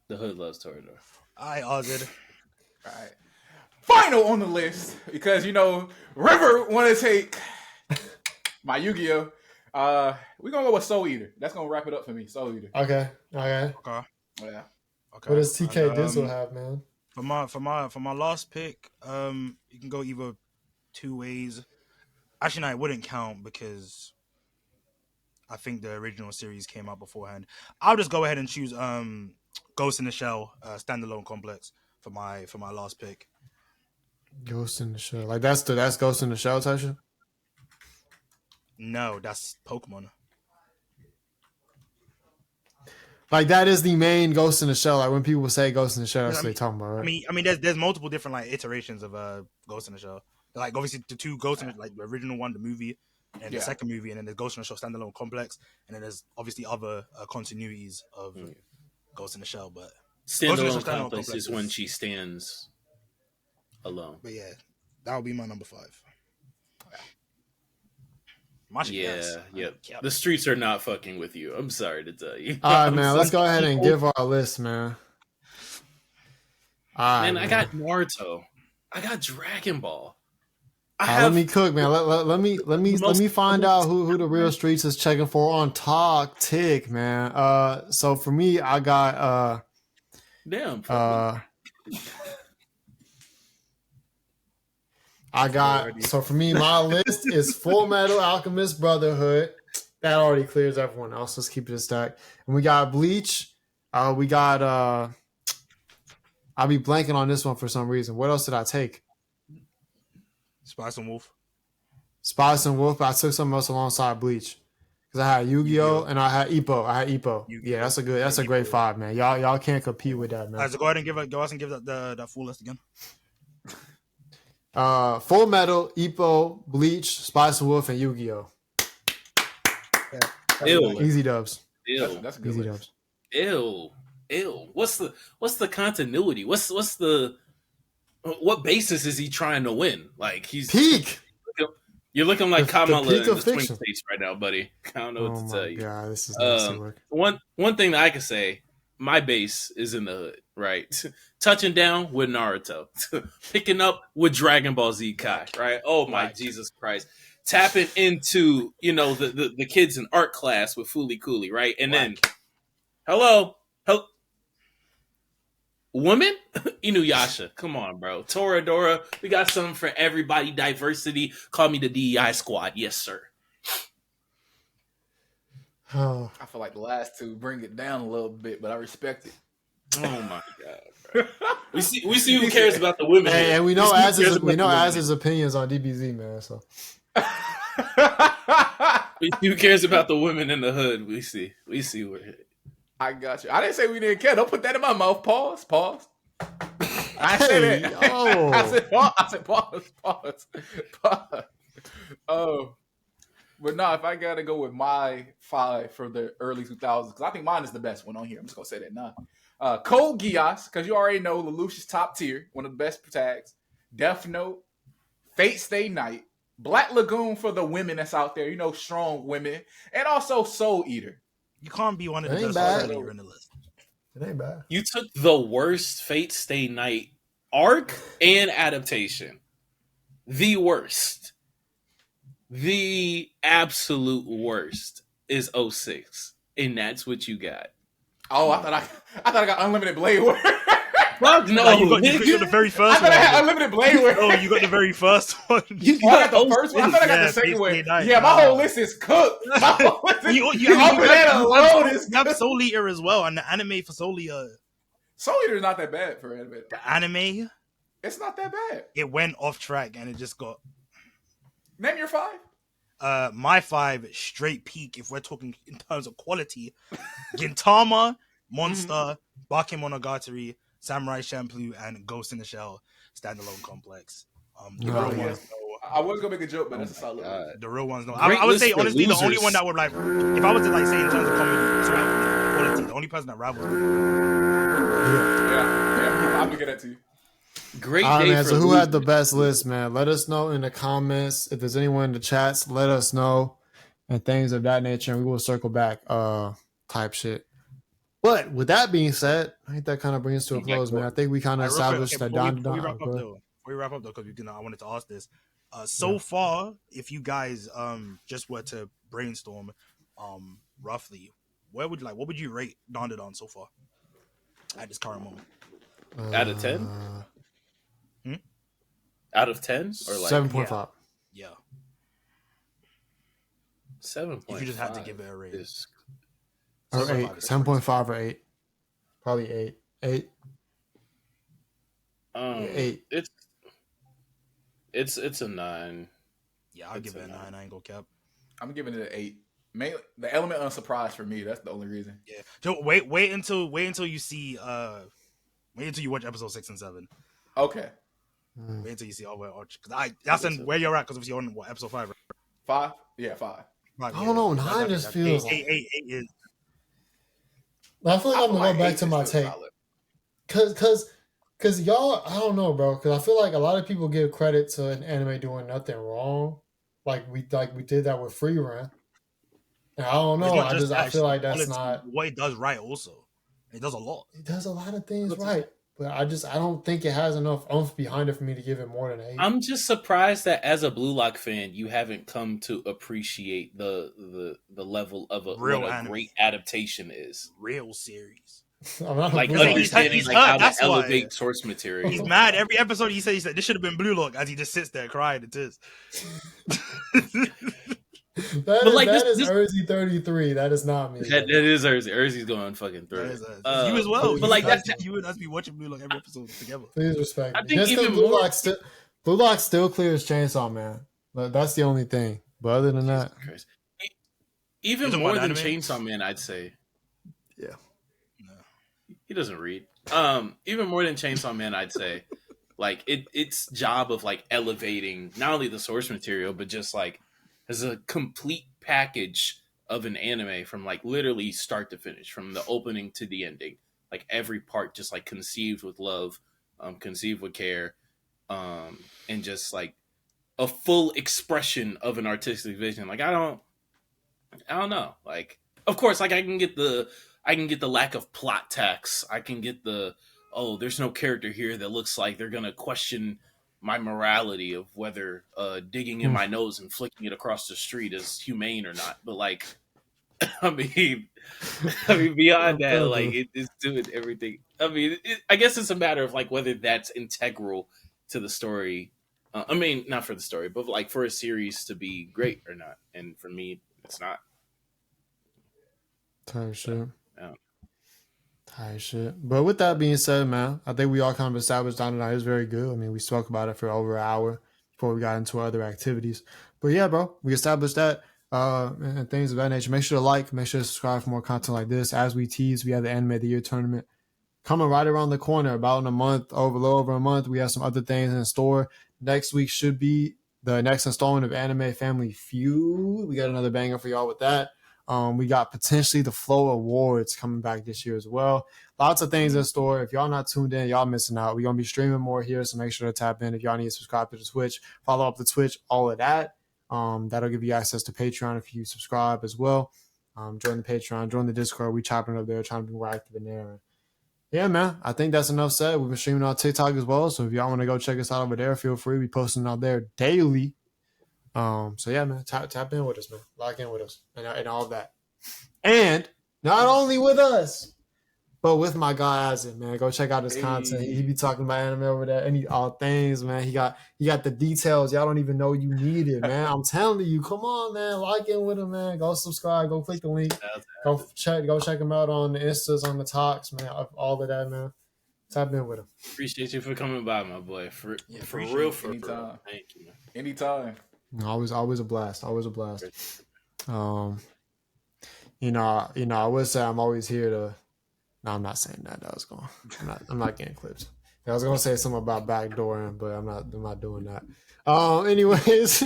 The hood loves Toradora. I Azid. All right. Final on the list, because River want to take my Yu-Gi-Oh. We're gonna go with Soul Eater. That's gonna wrap it up for me. Soul Eater. Okay. Okay. Yeah. Okay. What does TK And, Dizzle have, man? for my last pick, you can go either two ways. Actually, no, it wouldn't count because I think the original series came out beforehand. I'll just go ahead and choose Ghost in the Shell standalone complex for my last pick. Ghost in the Shell. Like that's Ghost in the Shell type shit? No, that's Pokemon. Like that is the main Ghost in the Shell. Like when people say Ghost in the Shell, that's what they talking about, right? I mean, there's multiple different like iterations of Ghost in the Shell. Like obviously the two Ghost in the, like the original one, the movie, and the second movie, and then the Ghost in the Shell standalone complex, and then there's obviously other continuities of Ghost in the Shell. But Standalone complex is when she stands alone. But yeah, that would be my number 5. Yep. The streets are not fucking with you. I'm sorry to tell you. All right, man. Let's go ahead and give our list, man. All right, man, I got Naruto. I got Dragon Ball. Let me cook, man. Let me find out who the real streets is checking for on Talk Tick, man. So for me, I got so for me, my list is Full Metal Alchemist Brotherhood. That already clears everyone else. Let's keep it a stack. And we got Bleach. We got I'll be blanking on this one for some reason. What else did I take? Spice and Wolf. Spice and Wolf. But I took something else alongside Bleach. Because I had Yu-Gi-Oh! And I had Ippo. Yeah, that's a great 5, man. Y'all can't compete with that, man. All right, so go ahead and give that full list again. Full Metal, Ippo, Bleach, Spice and Wolf, and Yu-Gi-Oh. Easy dubs. That's a good easy list. dubs. Ew. What's the continuity? What's the what basis is he trying to win? Like he's peak. You're looking like Kamala in the swing fiction. states right now, buddy. I don't know what to tell you. God, this is nasty work. One thing that I can say, my base is in the hood, right? Touching down with Naruto, picking up with Dragon Ball Z Kai, right? Oh my Jesus Christ! Tapping into the kids in art class with Fooly Cooley, right? And then, hello, women, Inuyasha, come on, bro. Toradora, we got something for everybody. Diversity. Call me the DEI squad, yes, sir. Oh. I feel like the last two bring it down a little bit, but I respect it. Oh my god, bro. We see who cares about the women. Hey, and we know Az's opinions on DBZ, man. So we see who cares about the women in the hood. We see where. I got you. I didn't say we didn't care. Don't put that in my mouth. Pause. I said it. I said pause. Oh. But no, if I gotta go with my 5 for the early 2000s, because I think mine is the best one on here. I'm just gonna say that now. Code Geass, because you already know Lelouch is top tier, one of the best tags. Death Note, Fate Stay Night, Black Lagoon for the women that's out there, strong women, and also Soul Eater. You can't be one of the best earlier in the list. It ain't bad. You took the worst Fate Stay Night arc and adaptation. The worst. The absolute worst is 06. And that's what you got. Oh, I thought I got Unlimited Blade Work. Fuck no, you got the very first one. I thought I had Unlimited Blade Work. Oh, you got the very first one. You got the first one? I thought I got the second one. Yeah, my whole list is cooked. You have Soul Eater as well, and the anime for Soul Eater. Soul Eater is not that bad for anime. The anime? It's not that bad. It went off track, and it just got... Name your 5. My 5, straight peak, if we're talking in terms of quality. Gintama, Monster, Bakemonogatari, Samurai Champloo, and Ghost in the Shell standalone complex. The real ones know. I was gonna make a joke, but that's a solid one. The real ones know. I would say honestly, the only one that would if I was to say in terms of comedy, quality, the only person that rivals. Yeah, I'm gonna get that to you. Great all right, day man. for So who losers. had the best list, man? Let us know in the comments. If there's anyone in the chats, let us know, and things of that nature, and we will circle back, type shit. But with that being said, I think that kind of brings us to a close, man. I think we kind of established that Before we wrap up though, because I wanted to ask this. So far, if you guys just were to brainstorm, roughly, what would you rate DandaDan so far? at this current moment. Out of 10? Out of 10? Or like 7.5. Yeah. 7.5. If you just had to give it a rating. Or 8. 7.5 or 8. Probably 8. 8. 8. It's a 9. Yeah, I'll give it a 9. I ain't gonna cap. I'm giving it an 8. Mainly the element of surprise for me. That's the only reason. Yeah. So wait until you see wait until you watch episode 6 and 7. Okay. Wait until you see all because that's where you're at, because obviously you're on episode 5. Right? 5? Yeah, 5. I don't know. 9 just feels. 8 is. I feel like I'm gonna go back to my take. Cause y'all, I don't know, bro. Cause I feel like a lot of people give credit to an anime doing nothing wrong, like we did that with Free Run. And I don't know. I feel like that's not what it does right. Also, it does a lot. It does a lot of things right, but I don't think it has enough oomph behind it for me to give it more than 8. I'm just surprised that as a Blue Lock fan, you haven't come to appreciate the level of what a great adaptation is. Real series. I'm not like understanding he's how that's to elevate why. source material. He's mad every episode. He said this should have been Blue Lock, as he just sits there crying. It is. That is Urzy 33. That is not me. That is Urzy. Urzi's going fucking through it. You as well. But like that, you and us be watching Blue Lock every episode together. Please respect. I think even Blue more. Lock still clears Chainsaw Man. But that's the only thing. But other than that, even more than Chainsaw Man, I'd say. Yeah. No. He doesn't read. Even more than Chainsaw Man, I'd say. Like its job of like elevating not only the source material, but just like as a complete package of an anime from like literally start to finish, from the opening to the ending, like every part just like conceived with love, conceived with care, and just like a full expression of an artistic vision. Like I don't know. Like of course, like I can get the lack of plot tacks. I can get there's no character here that looks like they're gonna question my morality of whether digging in my nose and flicking it across the street is humane or not. But like, I mean, beyond that, like it's doing everything. I mean, I guess it's a matter of like whether that's integral to the story. I mean, not for the story, but like for a series to be great or not. And for me, it's not. Type shit. Yeah. Type shit. But with that being said, man, I think we all kind of established DandaDan is very good. I mean, we spoke about it for over an hour before we got into other activities. But yeah, bro, we established that and things of that nature. Make sure to like, make sure to subscribe for more content like this. As we tease, we have the Anime of the Year tournament coming right around the corner, about in a month, a little over a month. We have some other things in store. Next week should be the next installment of Anime Family Feud. We got another banger for y'all with that. We got potentially the Flow Awards coming back this year as well. Lots of things in store. If y'all not tuned in, y'all missing out. We're going to be streaming more here, so make sure to tap in. If y'all need to subscribe to the Twitch, follow up the Twitch, all of that. That'll give you access to Patreon if you subscribe as well. Join the Patreon, join the Discord. We chopping up there, trying to be more active in there. Yeah, man, I think that's enough said. We've been streaming on TikTok as well, so if y'all want to go check us out over there, feel free. We posting out there daily. So yeah, man, tap in with us, man. Lock in with us and all of that. And not only with us, but with my guy Isaac, man. Go check out his content. He be talking about anime over there. And all things, man. He got the details. Y'all don't even know you need it, man. I'm telling you, come on, man. Lock in with him, man. Go subscribe. Go click the link. Go check him out on the Instas, on the talks, man. All of that, man. Tap in with him. Appreciate you for coming by, my boy. For real. Thank you, man. Anytime. Always a blast. Always a blast. I would say I'm always here to. No, I'm not saying that. I'm not getting clips. I was gonna say something about backdooring, but I'm not doing that. Anyways.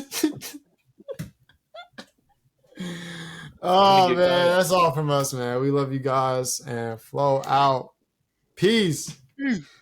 Oh man, that's all from us, man. We love you guys and flow out. Peace.